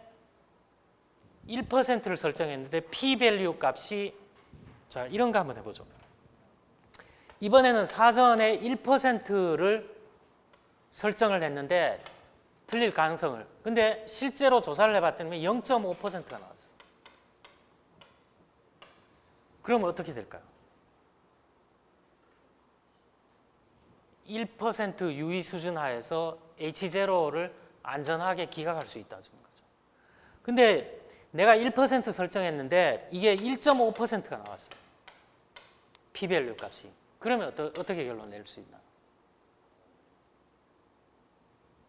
1%를 설정했는데 p-value 값이, 자, 이런 거 한번 해보죠. 이번에는 사전에 1%를 설정을 했는데 틀릴 가능성을, 근데 실제로 조사를 해봤더니 0.5%가 나왔어요. 그러면 어떻게 될까요? 1% 유의 수준 하에서 H0를 안전하게 기각할 수 있다는 거죠. 근데 내가 1% 설정했는데 이게 1.5%가 나왔어요. p-value 값이. 그러면 어떻게 결론 낼 수 있나?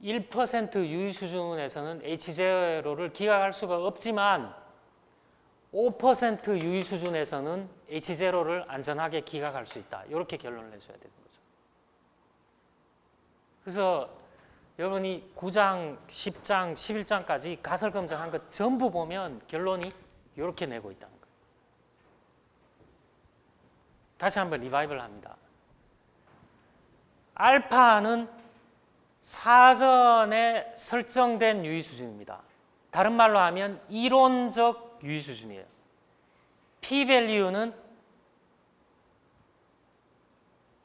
1% 유의 수준에서는 H0를 기각할 수가 없지만 5% 유의 수준에서는 H0를 안전하게 기각할 수 있다. 이렇게 결론을 내셔야 되는 거죠. 그래서 여러분이 9장, 10장, 11장까지 가설 검증한 것 전부 보면 결론이 이렇게 내고 있다는 거예요. 다시 한번 리바이벌 합니다. 알파는 사전에 설정된 유의 수준입니다. 다른 말로 하면 이론적 유의 수준이에요. p-value는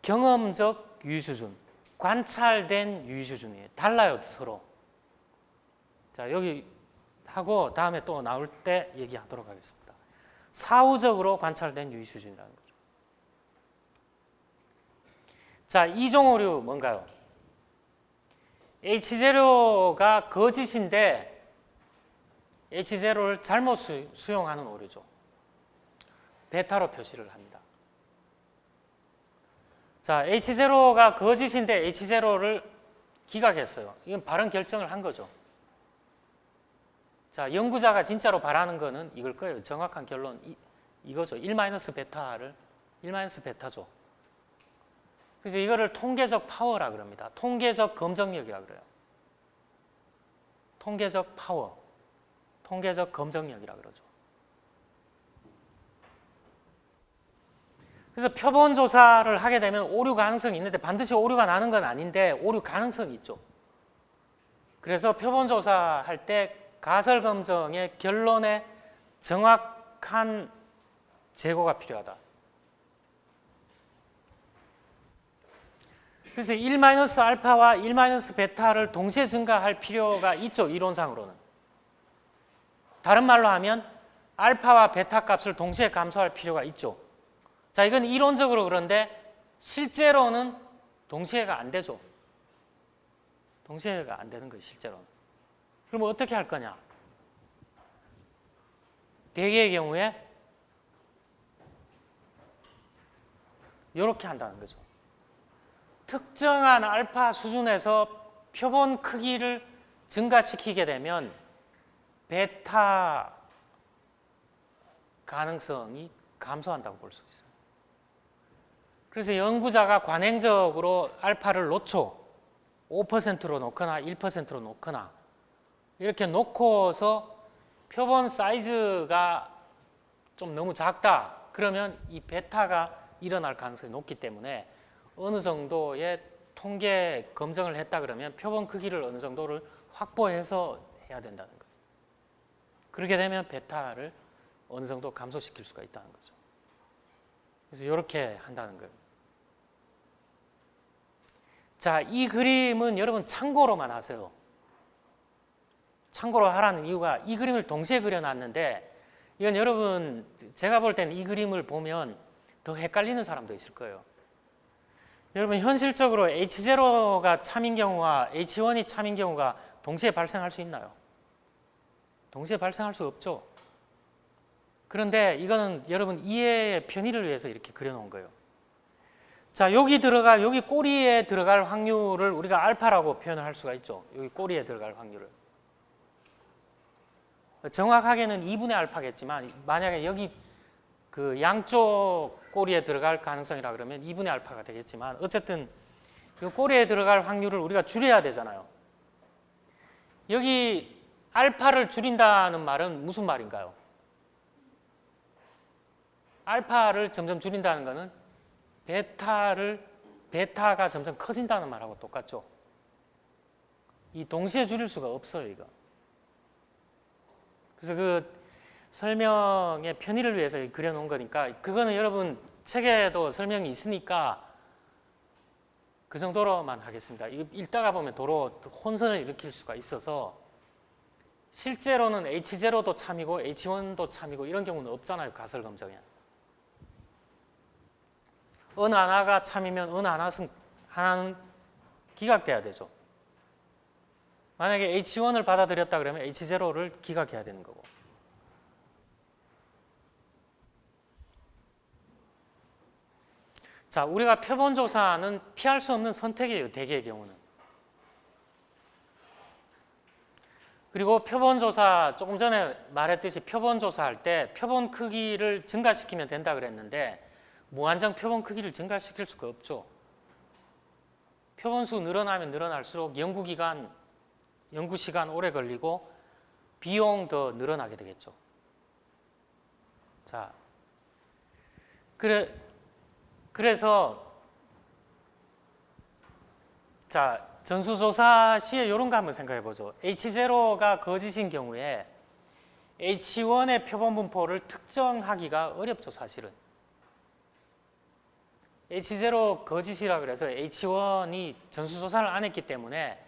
경험적 유의 수준, 관찰된 유의 수준이에요. 달라요, 서로. 자, 여기 하고 다음에 또 나올 때 얘기하도록 하겠습니다. 사후적으로 관찰된 유의 수준이라는 거죠. 자, 이종 오류 뭔가요? H0가 거짓인데 H0를 잘못 수용하는 오류죠. 베타로 표시를 합니다. 자, H0가 거짓인데 H0를 기각했어요. 이건 발언 결정을 한 거죠. 자, 연구자가 진짜로 바라는 거는 이걸 거예요. 정확한 결론 이거죠. 1-베타를 1-베타죠. 그래서 이거를 통계적 파워라 그럽니다. 통계적 검증력이라 그래요. 통계적 파워, 통계적 검증력이라 그러죠. 그래서 표본 조사를 하게 되면 오류 가능성이 있는데 반드시 오류가 나는 건 아닌데 오류 가능성이 있죠. 그래서 표본 조사할 때 가설 검증의 결론에 정확한 재고가 필요하다. 그래서 1-알파와 1-베타를 동시에 증가할 필요가 있죠. 이론상으로는. 다른 말로 하면 알파와 베타 값을 동시에 감소할 필요가 있죠. 자, 이건 이론적으로 그런데 실제로는 동시에가 안 되죠. 동시에가 안 되는 거예요, 실제로는. 그럼 어떻게 할 거냐? 대개의 경우에 이렇게 한다는 거죠. 특정한 알파 수준에서 표본 크기를 증가시키게 되면 베타 가능성이 감소한다고 볼 수 있어요. 그래서 연구자가 관행적으로 알파를 놓죠. 5%로 놓거나 1%로 놓거나 이렇게 놓고서 표본 사이즈가 좀 너무 작다. 그러면 이 베타가 일어날 가능성이 높기 때문에 어느 정도의 통계 검증을 했다 그러면 표본 크기를 어느 정도를 확보해서 해야 된다는 거예요. 그렇게 되면 베타를 어느 정도 감소시킬 수가 있다는 거죠. 그래서 이렇게 한다는 거예요. 자, 이 그림은 여러분 참고로만 하세요. 참고로 하라는 이유가 이 그림을 동시에 그려놨는데 이건 여러분 제가 볼 때는 이 그림을 보면 더 헷갈리는 사람도 있을 거예요. 여러분 현실적으로 H0가 참인 경우와 H1이 참인 경우가 동시에 발생할 수 있나요? 동시에 발생할 수 없죠. 그런데 이거는 여러분 이해의 편의를 위해서 이렇게 그려놓은 거예요. 자, 여기 꼬리에 들어갈 확률을 우리가 알파라고 표현을 할 수가 있죠. 여기 꼬리에 들어갈 확률을. 정확하게는 2분의 알파겠지만 만약에 여기 그 양쪽 꼬리에 들어갈 가능성이라 그러면 2분의 알파가 되겠지만 어쨌든 이 꼬리에 들어갈 확률을 우리가 줄여야 되잖아요. 여기 알파를 줄인다는 말은 무슨 말인가요? 알파를 점점 줄인다는 것은 베타가 점점 커진다는 말하고 똑같죠. 이 동시에 줄일 수가 없어요, 이거. 그래서 그 설명의 편의를 위해서 그려놓은 거니까 그거는 여러분 책에도 설명이 있으니까 그 정도로만 하겠습니다. 이거 읽다가 보면 도로 혼선을 일으킬 수가 있어서 실제로는 H0도 참이고 H1도 참이고 이런 경우는 없잖아요, 가설 검정에. 어느 하나가 참이면 어느 하나는 기각돼야 되죠. 만약에 H1을 받아들였다 그러면 H0를 기각해야 되는 거고. 자, 우리가 표본조사는 피할 수 없는 선택이에요, 대개의 경우는. 그리고 표본조사, 조금 전에 말했듯이 표본조사할 때 표본 크기를 증가시키면 된다 그랬는데 무한정 표본 크기를 증가시킬 수가 없죠. 표본수 늘어나면 늘어날수록 연구 시간 오래 걸리고 비용 더 늘어나게 되겠죠. 자, 그래서 자, 전수조사 시에 이런 거 한번 생각해 보죠. H0가 거짓인 경우에 H1의 표본 분포를 특정하기가 어렵죠, 사실은. H0 거짓이라 그래서 H1이 전수조사를 안 했기 때문에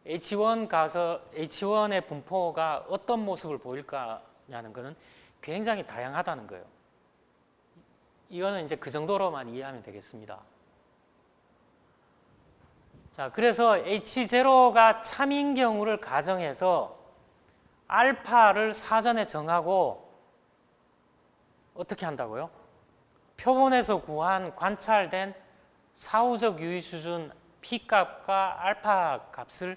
H1의 분포가 어떤 모습을 보일까냐는 것은 굉장히 다양하다는 거예요. 이거는 이제 그 정도로만 이해하면 되겠습니다. 자, 그래서 H0가 참인 경우를 가정해서 알파를 사전에 정하고 어떻게 한다고요? 표본에서 구한 관찰된 사후적 유의 수준 P값과 알파 값을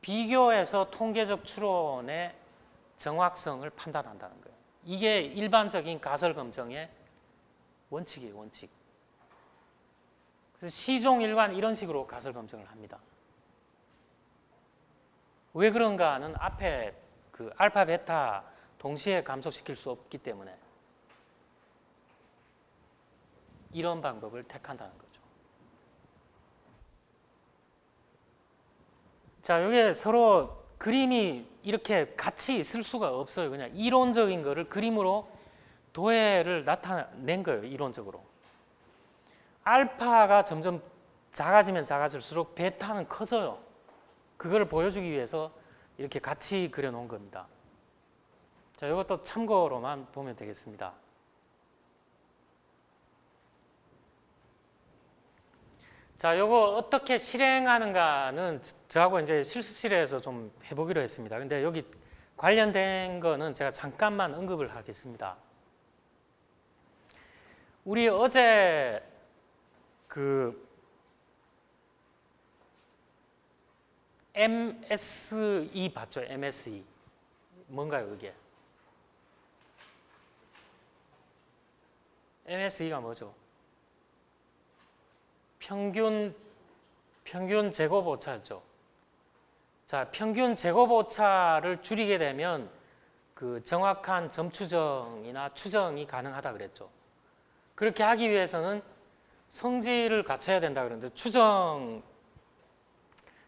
비교해서 통계적 추론의 정확성을 판단한다는 거예요. 이게 일반적인 가설 검정의 원칙이에요, 원칙. 그래서 시종 일관 이런 식으로 가설 검증을 합니다. 왜 그런가는 앞에 그 알파, 베타 동시에 감소시킬 수 없기 때문에 이런 방법을 택한다는 거죠. 자, 이게 서로 그림이 이렇게 같이 있을 수가 없어요. 그냥 이론적인 거를 그림으로 도해를 나타낸 거예요, 이론적으로. 알파가 점점 작아지면 작아질수록 베타는 커져요. 그걸 보여주기 위해서 이렇게 같이 그려놓은 겁니다. 자, 이것도 참고로만 보면 되겠습니다. 자, 이거 어떻게 실행하는가는 저하고 이제 실습실에서 좀 해보기로 했습니다. 근데 여기 관련된 거는 제가 잠깐만 언급을 하겠습니다. 우리 어제 그 MSE 봤죠? MSE. 뭔가요, 이게? MSE가 뭐죠? 평균 제곱 오차였죠. 자, 평균 제곱 오차를 줄이게 되면 그 정확한 점추정이나 추정이 가능하다 그랬죠. 그렇게 하기 위해서는 성질을 갖춰야 된다 그랬는데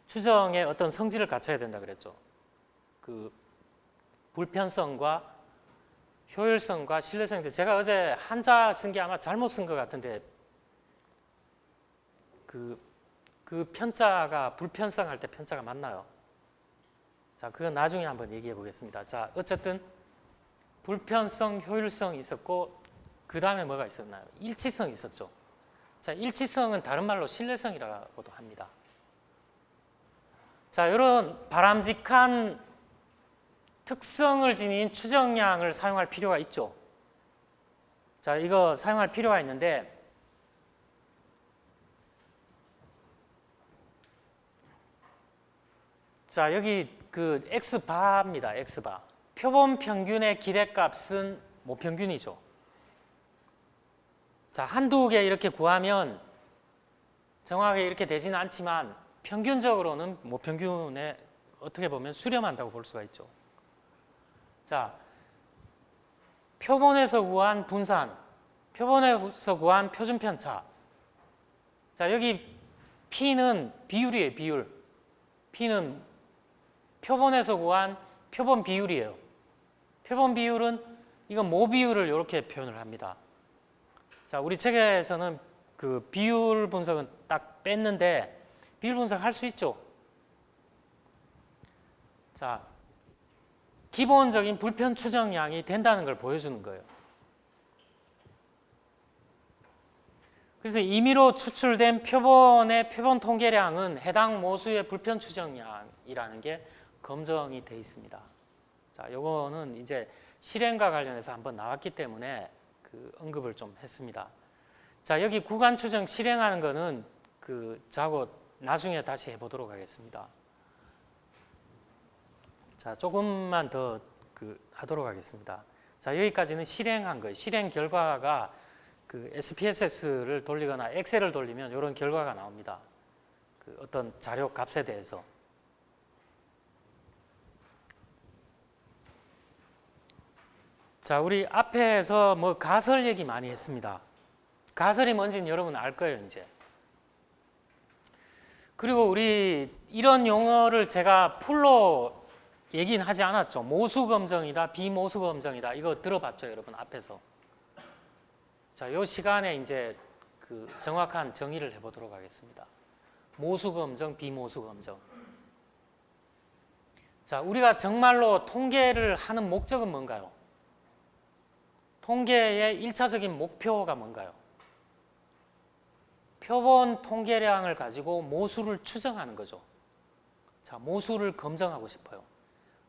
추정의 어떤 성질을 갖춰야 된다 그랬죠. 그 불편성과 효율성과 신뢰성인데 제가 어제 한자 쓴 게 아마 잘못 쓴 것 같은데 그 편자가 불편성 할 때 편자가 맞나요? 자, 그건 나중에 한번 얘기해 보겠습니다. 자, 어쨌든 불편성, 효율성이 있었고 그 다음에 뭐가 있었나요? 일치성이 있었죠. 자, 일치성은 다른 말로 신뢰성이라고도 합니다. 자, 이런 바람직한 특성을 지닌 추정량을 사용할 필요가 있죠. 자, 이거 사용할 필요가 있는데 자, 여기 그 X바입니다. X바. 표본 평균의 기대값은 모평균이죠. 자, 한두 개 이렇게 구하면 정확하게 이렇게 되지는 않지만 평균적으로는 모평균에 어떻게 보면 수렴한다고 볼 수가 있죠. 자, 표본에서 구한 분산, 표본에서 구한 표준 편차. 자, 여기 P는 비율이에요, 비율. P는 표본에서 구한 표본 비율이에요. 표본 비율은 이건 모 비율을 이렇게 표현을 합니다. 자, 우리 책에서는 그 비율 분석은 딱 뺐는데 비율 분석 할 수 있죠. 자, 기본적인 불편 추정량이 된다는 걸 보여주는 거예요. 그래서 임의로 추출된 표본의 표본 통계량은 해당 모수의 불편 추정량이라는 게 검증이 돼 있습니다. 자, 요거는 이제 실행과 관련해서 한번 나왔기 때문에 그 언급을 좀 했습니다. 자, 여기 구간 추정 실행하는 거는 그 자고 나중에 다시 해보도록 하겠습니다. 자, 조금만 더 하도록 하겠습니다. 자, 여기까지는 실행한 거예요. 실행 결과가 그 SPSS를 돌리거나 엑셀을 돌리면 이런 결과가 나옵니다. 그 어떤 자료 값에 대해서. 자, 우리 앞에서 뭐 가설 얘기 많이 했습니다. 가설이 뭔지는 여러분 알 거예요, 이제. 그리고 우리 이런 용어를 제가 풀로 얘기는 하지 않았죠. 모수 검정이다, 비모수 검정이다. 이거 들어봤죠, 여러분 앞에서. 자, 이 시간에 이제 그 정확한 정의를 해보도록 하겠습니다. 모수 검정, 비모수 검정. 자, 우리가 정말로 통계를 하는 목적은 뭔가요? 통계의 1차적인 목표가 뭔가요? 표본 통계량을 가지고 모수를 추정하는 거죠. 자, 모수를 검증하고 싶어요.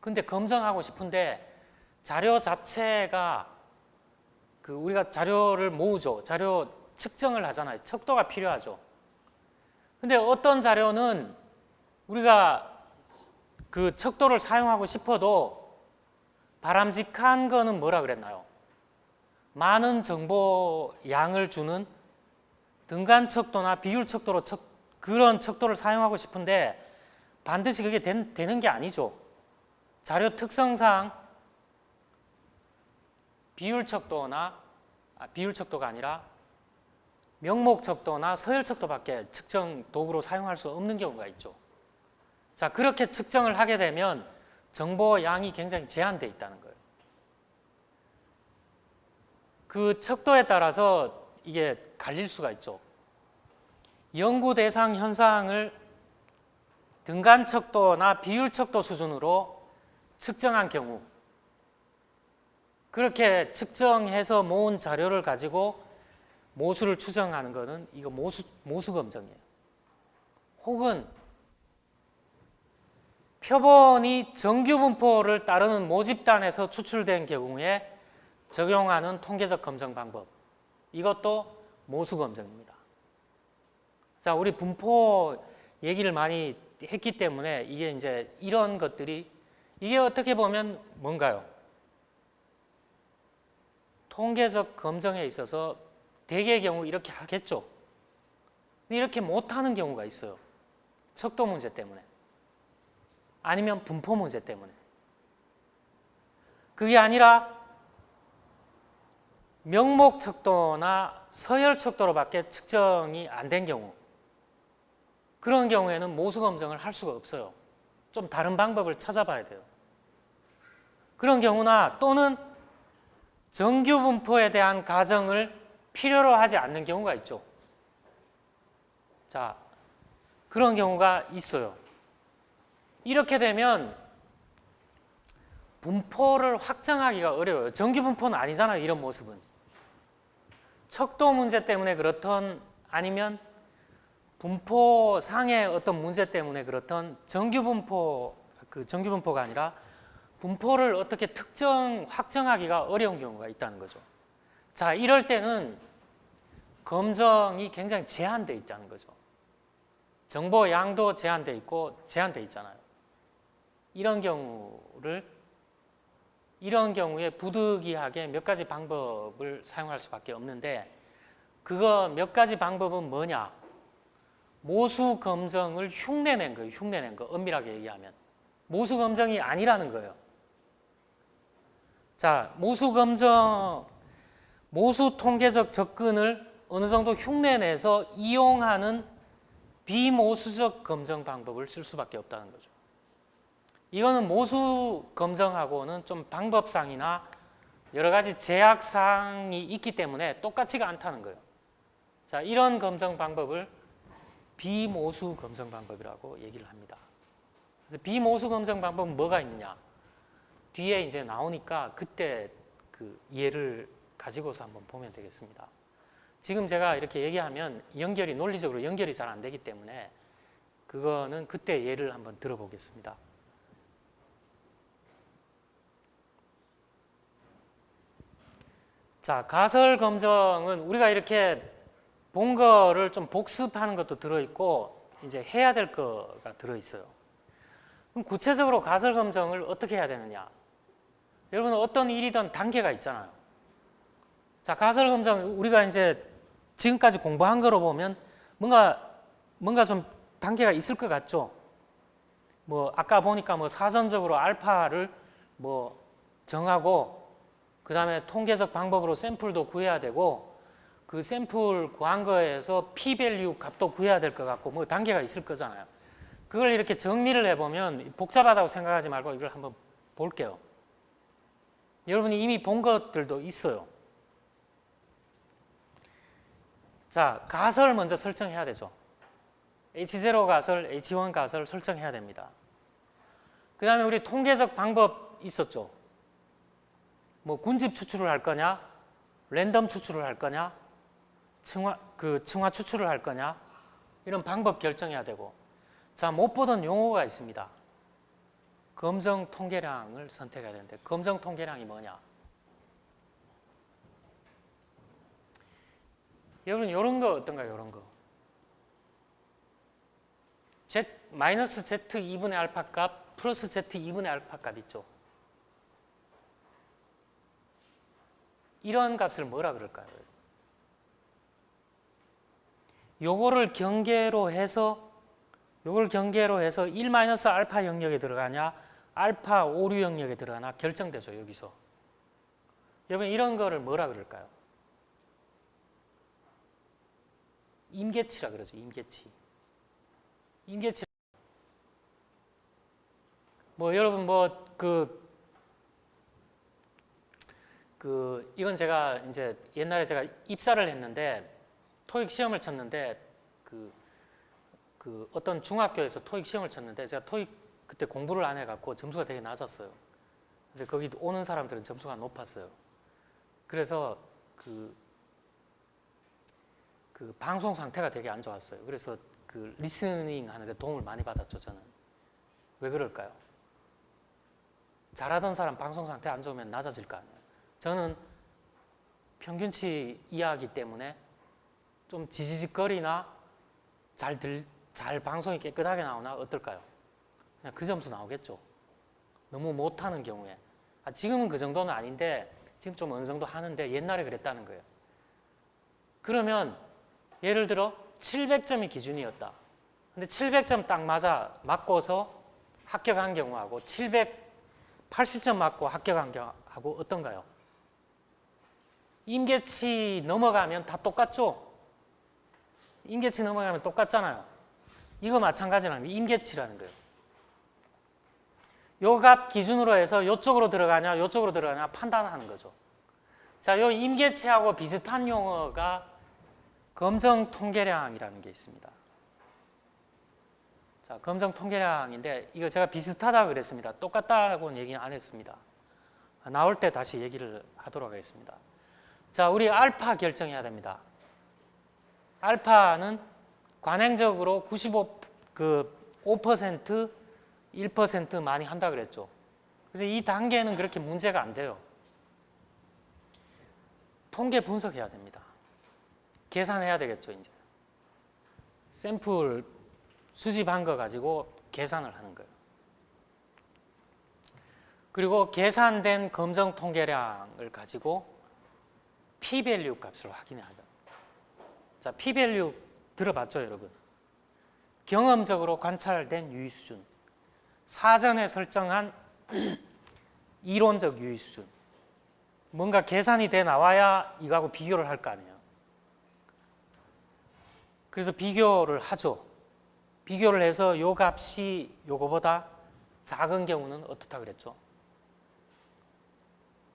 근데 검증하고 싶은데 자료 자체가 그 우리가 자료를 모으죠. 자료 측정을 하잖아요. 척도가 필요하죠. 근데 어떤 자료는 우리가 그 척도를 사용하고 싶어도 바람직한 거는 뭐라 그랬나요? 많은 정보 양을 주는 등간 척도나 비율 척도로 그런 척도를 사용하고 싶은데 반드시 그게 되는 게 아니죠. 자료 특성상 비율 척도가 아니라 명목 척도나 서열 척도밖에 측정 도구로 사용할 수 없는 경우가 있죠. 자, 그렇게 측정을 하게 되면 정보 양이 굉장히 제한되어 있다는 거예요. 그 척도에 따라서 이게 갈릴 수가 있죠. 연구 대상 현상을 등간 척도나 비율 척도 수준으로 측정한 경우, 그렇게 측정해서 모은 자료를 가지고 모수를 추정하는 것은 이거 모수 검정이에요. 혹은 표본이 정규 분포를 따르는 모집단에서 추출된 경우에 적용하는 통계적 검증 방법, 이것도 모수 검증입니다. 자, 우리 분포 얘기를 많이 했기 때문에 이게 이제 이런 것들이 이게 어떻게 보면 뭔가요? 통계적 검증에 있어서 대개의 경우 이렇게 하겠죠. 근데 이렇게 못하는 경우가 있어요. 척도 문제 때문에. 아니면 분포 문제 때문에. 그게 아니라 명목 척도나 서열 척도로밖에 측정이 안 된 경우, 그런 경우에는 모수 검증을 할 수가 없어요. 좀 다른 방법을 찾아봐야 돼요. 그런 경우나 또는 정규 분포에 대한 가정을 필요로 하지 않는 경우가 있죠. 자, 그런 경우가 있어요. 이렇게 되면 분포를 확정하기가 어려워요. 정규 분포는 아니잖아요, 이런 모습은. 척도 문제 때문에 그렇던 아니면 분포상의 어떤 문제 때문에 그렇던 정규 분포가 아니라 분포를 어떻게 확정하기가 어려운 경우가 있다는 거죠. 자, 이럴 때는 검증이 굉장히 제한되어 있다는 거죠. 정보 양도 제한되어 있고 제한되어 있잖아요. 이런 경우를 이런 경우에 부득이하게 몇 가지 방법을 사용할 수밖에 없는데 그거 몇 가지 방법은 뭐냐? 모수 검정을 흉내낸 거예요. 흉내낸 거. 엄밀하게 얘기하면. 모수 검정이 아니라는 거예요. 자, 모수 검정, 모수 통계적 접근을 어느 정도 흉내내서 이용하는 비모수적 검정 방법을 쓸 수밖에 없다는 거죠. 이거는 모수 검정하고는 좀 방법상이나 여러 가지 제약사항이 있기 때문에 똑같지가 않다는 거예요. 자, 이런 검정 방법을 비모수 검정 방법이라고 얘기를 합니다. 그래서 비모수 검정 방법은 뭐가 있느냐? 뒤에 이제 나오니까 그때 그 예를 가지고서 한번 보면 되겠습니다. 지금 제가 이렇게 얘기하면 논리적으로 연결이 잘 안 되기 때문에 그거는 그때 예를 한번 들어보겠습니다. 자, 가설 검정은 우리가 이렇게 본 거를 좀 복습하는 것도 들어있고 이제 해야 될 거가 들어있어요. 그럼 구체적으로 가설 검정을 어떻게 해야 되느냐? 여러분 어떤 일이든 단계가 있잖아요. 자, 가설 검정 우리가 이제 지금까지 공부한 거로 보면 뭔가 좀 단계가 있을 것 같죠? 뭐 아까 보니까 뭐 사전적으로 알파를 뭐 정하고 그 다음에 통계적 방법으로 샘플도 구해야 되고 그 샘플 구한 거에서 p-밸류 값도 구해야 될 것 같고 뭐 단계가 있을 거잖아요. 그걸 이렇게 정리를 해보면 복잡하다고 생각하지 말고 이걸 한번 볼게요. 여러분이 이미 본 것들도 있어요. 자, 가설 먼저 설정해야 되죠. H0 가설, H1 가설 설정해야 됩니다. 그 다음에 우리 통계적 방법 있었죠. 뭐 군집 추출을 할 거냐, 랜덤 추출을 할 거냐, 층화 추출을 할 거냐, 이런 방법 결정해야 되고. 자, 못 보던 용어가 있습니다. 검정 통계량을 선택해야 되는데 검정 통계량이 뭐냐? 여러분 이런 거 어떤가요? 이런 거. 마이너스 Z 2분의 알파 값 플러스 Z 2분의 알파 값 있죠. 이런 값을 뭐라 그럴까요? 요거를 경계로 해서 1 마이너스 알파 영역에 들어가냐 알파 오류 영역에 들어가나 결정되죠. 여기서. 여러분 이런 거를 뭐라 그럴까요? 임계치라 그러죠. 임계치. 뭐 여러분 이건 제가 이제 옛날에 제가 입사를 했는데 토익 시험을 쳤는데 어떤 중학교에서 토익 시험을 쳤는데 제가 토익 그때 공부를 안 해갖고 점수가 되게 낮았어요. 근데 거기 오는 사람들은 점수가 높았어요. 그래서 그 방송 상태가 되게 안 좋았어요. 그래서 그 리스닝 하는데 도움을 많이 받았죠, 저는. 왜 그럴까요? 잘하던 사람 방송 상태 안 좋으면 낮아질 거 아니에요. 저는 평균치 이하이기 때문에 좀 지지직거리나 잘 방송이 깨끗하게 나오나 어떨까요? 그냥 그 점수 나오겠죠. 너무 못하는 경우에. 지금은 그 정도는 아닌데 지금 좀 어느 정도 하는데 옛날에 그랬다는 거예요. 그러면 예를 들어 700점이 기준이었다. 근데 700점 딱 맞고서 합격한 경우하고 780점 맞고 합격한 경우하고 어떤가요? 임계치 넘어가면 다 똑같죠? 임계치 넘어가면 똑같잖아요. 이거 마찬가지라는 게 임계치라는 거예요. 요 값 기준으로 해서 이쪽으로 들어가냐 이쪽으로 들어가냐 판단하는 거죠. 자, 요 임계치하고 비슷한 용어가 검정 통계량이라는 게 있습니다. 자, 검정 통계량인데 이거 제가 비슷하다고 그랬습니다. 똑같다고는 얘기는 안 했습니다. 나올 때 다시 얘기를 하도록 하겠습니다. 자, 우리 알파 결정해야 됩니다. 알파는 관행적으로 5%, 1% 많이 한다 그랬죠. 그래서 이 단계는 그렇게 문제가 안 돼요. 통계 분석해야 됩니다. 계산해야 되겠죠, 이제. 샘플 수집한 거 가지고 계산을 하는 거예요. 그리고 계산된 검정 통계량을 가지고 p-밸류 값을 확인해야 돼요. 자, p-밸류 들어봤죠, 여러분? 경험적으로 관찰된 유의 수준, 사전에 설정한 이론적 유의 수준. 뭔가 계산이 돼 나와야 이거하고 비교를 할 거 아니에요. 그래서 비교를 하죠. 비교를 해서 요 값이 요거보다 작은 경우는 어떻다 그랬죠?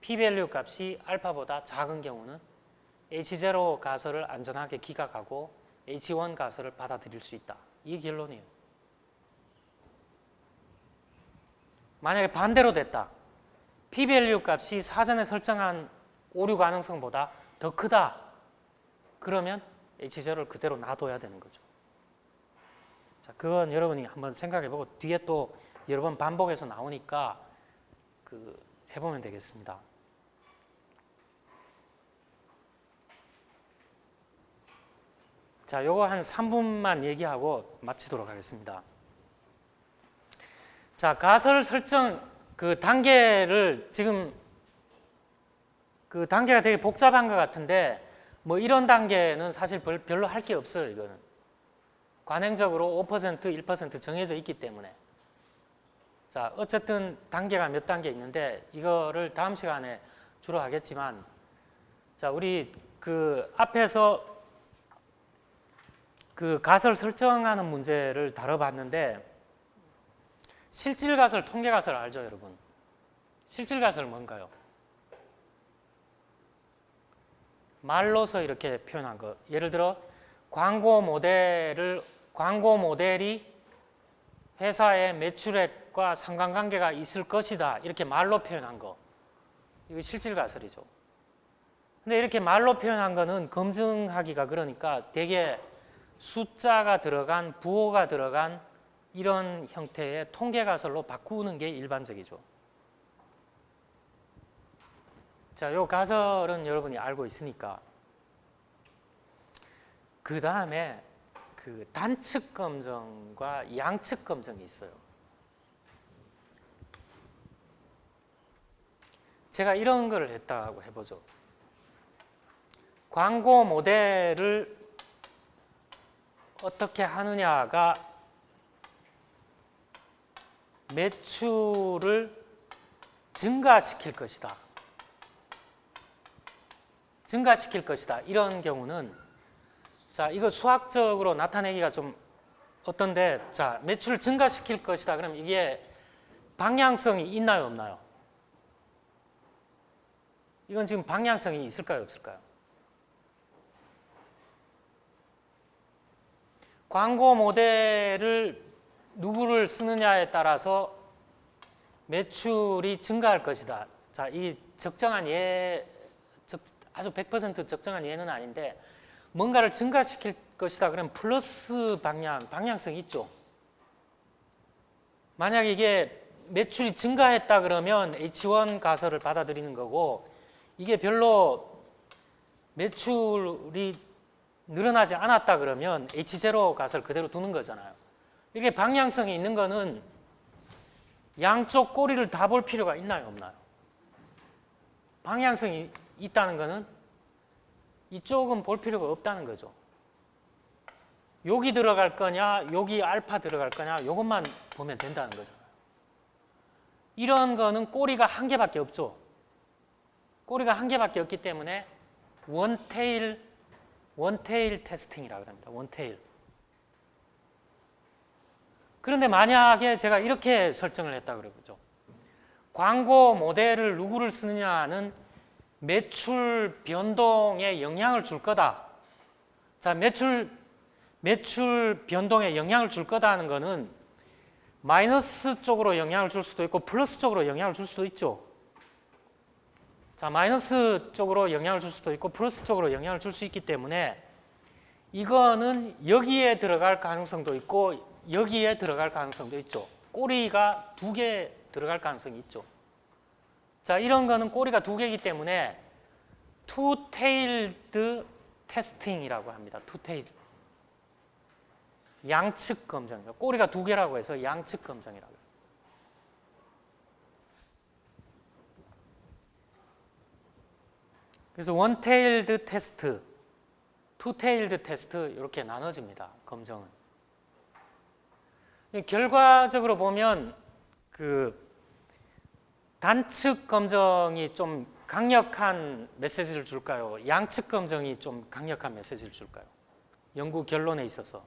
p-밸류 값이 알파보다 작은 경우는 H0 가설을 안전하게 기각하고 H1 가설을 받아들일 수 있다. 이게 결론이에요. 만약에 반대로 됐다. p-밸류 값이 사전에 설정한 오류 가능성보다 더 크다. 그러면 H0를 그대로 놔둬야 되는 거죠. 자, 그건 여러분이 한번 생각해보고 뒤에 또 여러 번 반복해서 나오니까 해보면 되겠습니다. 자, 요거 한 3분만 얘기하고 마치도록 하겠습니다. 자, 가설 설정 단계를 지금 단계가 되게 복잡한 것 같은데 뭐 이런 단계는 사실 별로 할 게 없어요. 이거는 관행적으로 5%, 1% 정해져 있기 때문에. 자, 어쨌든 단계가 몇 단계 있는데 이거를 다음 시간에 주로 하겠지만, 자, 우리 앞에서 가설 설정하는 문제를 다뤄봤는데, 실질가설, 통계가설 알죠, 여러분? 실질가설 뭔가요? 말로서 이렇게 표현한 거. 예를 들어 광고 모델이 회사의 매출액과 상관관계가 있을 것이다. 이렇게 말로 표현한 거. 이거 실질가설이죠. 근데 이렇게 말로 표현한 거는 검증하기가 그러니까 되게 숫자가 들어간, 부호가 들어간 이런 형태의 통계가설로 바꾸는 게 일반적이죠. 자, 요 가설은 여러분이 알고 있으니까. 그 다음에 단측 검증과 양측 검증이 있어요. 제가 이런 걸 했다고 해보죠. 광고 모델을 어떻게 하느냐가 매출을 증가시킬 것이다. 증가시킬 것이다. 이런 경우는, 자, 이거 수학적으로 나타내기가 좀 어떤데, 자, 매출을 증가시킬 것이다. 그럼 이게 방향성이 있나요, 없나요? 이건 지금 방향성이 있을까요, 없을까요? 광고 모델을 누구를 쓰느냐에 따라서 매출이 증가할 것이다. 자, 이 적정한 아주 100% 적정한 예는 아닌데, 뭔가를 증가시킬 것이다. 그러면 플러스 방향성이 있죠. 만약에 이게 매출이 증가했다 그러면 H1 가설을 받아들이는 거고, 이게 별로 매출이 늘어나지 않았다 그러면 H0 가설 그대로 두는 거잖아요. 이렇게 방향성이 있는 거는 양쪽 꼬리를 다 볼 필요가 있나요, 없나요? 방향성이 있다는 거는 이쪽은 볼 필요가 없다는 거죠. 여기 들어갈 거냐, 여기 알파 들어갈 거냐, 이것만 보면 된다는 거잖아요. 이런 거는 꼬리가 한 개밖에 없죠. 꼬리가 한 개밖에 없기 때문에 원테일 테스팅이라고 합니다. 원테일. 그런데 만약에 제가 이렇게 설정을 했다 그러죠. 광고 모델을 누구를 쓰느냐는 매출 변동에 영향을 줄 거다. 자, 매출 변동에 영향을 줄 거다 하는 거는 마이너스 쪽으로 영향을 줄 수도 있고 플러스 쪽으로 영향을 줄 수도 있죠. 자, 마이너스 쪽으로 영향을 줄 수도 있고 플러스 쪽으로 영향을 줄 수 있기 때문에 이거는 여기에 들어갈 가능성도 있고 여기에 들어갈 가능성도 있죠. 꼬리가 2개 들어갈 가능성이 있죠. 자, 이런 거는 꼬리가 2개이기 때문에 two-tailed testing이라고 합니다. two-tailed. 양측 검증. 꼬리가 2개라고 해서 양측 검증이라고 해요. 그래서 원테일드 테스트, 투테일드 테스트 이렇게 나눠집니다. 검정은. 결과적으로 보면 그 단측 검정이 좀 강력한 메시지를 줄까요? 양측 검정이 좀 강력한 메시지를 줄까요? 연구 결론에 있어서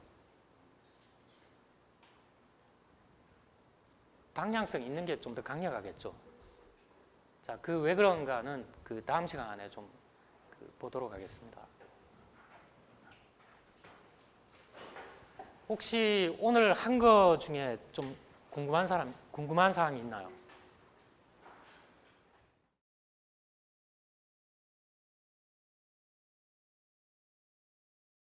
방향성 있는 게 좀 더 강력하겠죠. 자, 그 왜 그런가는 그 다음 시간에 좀 보도록 하겠습니다. 혹시 오늘 한 거 중에 좀 궁금한 사항이 있나요?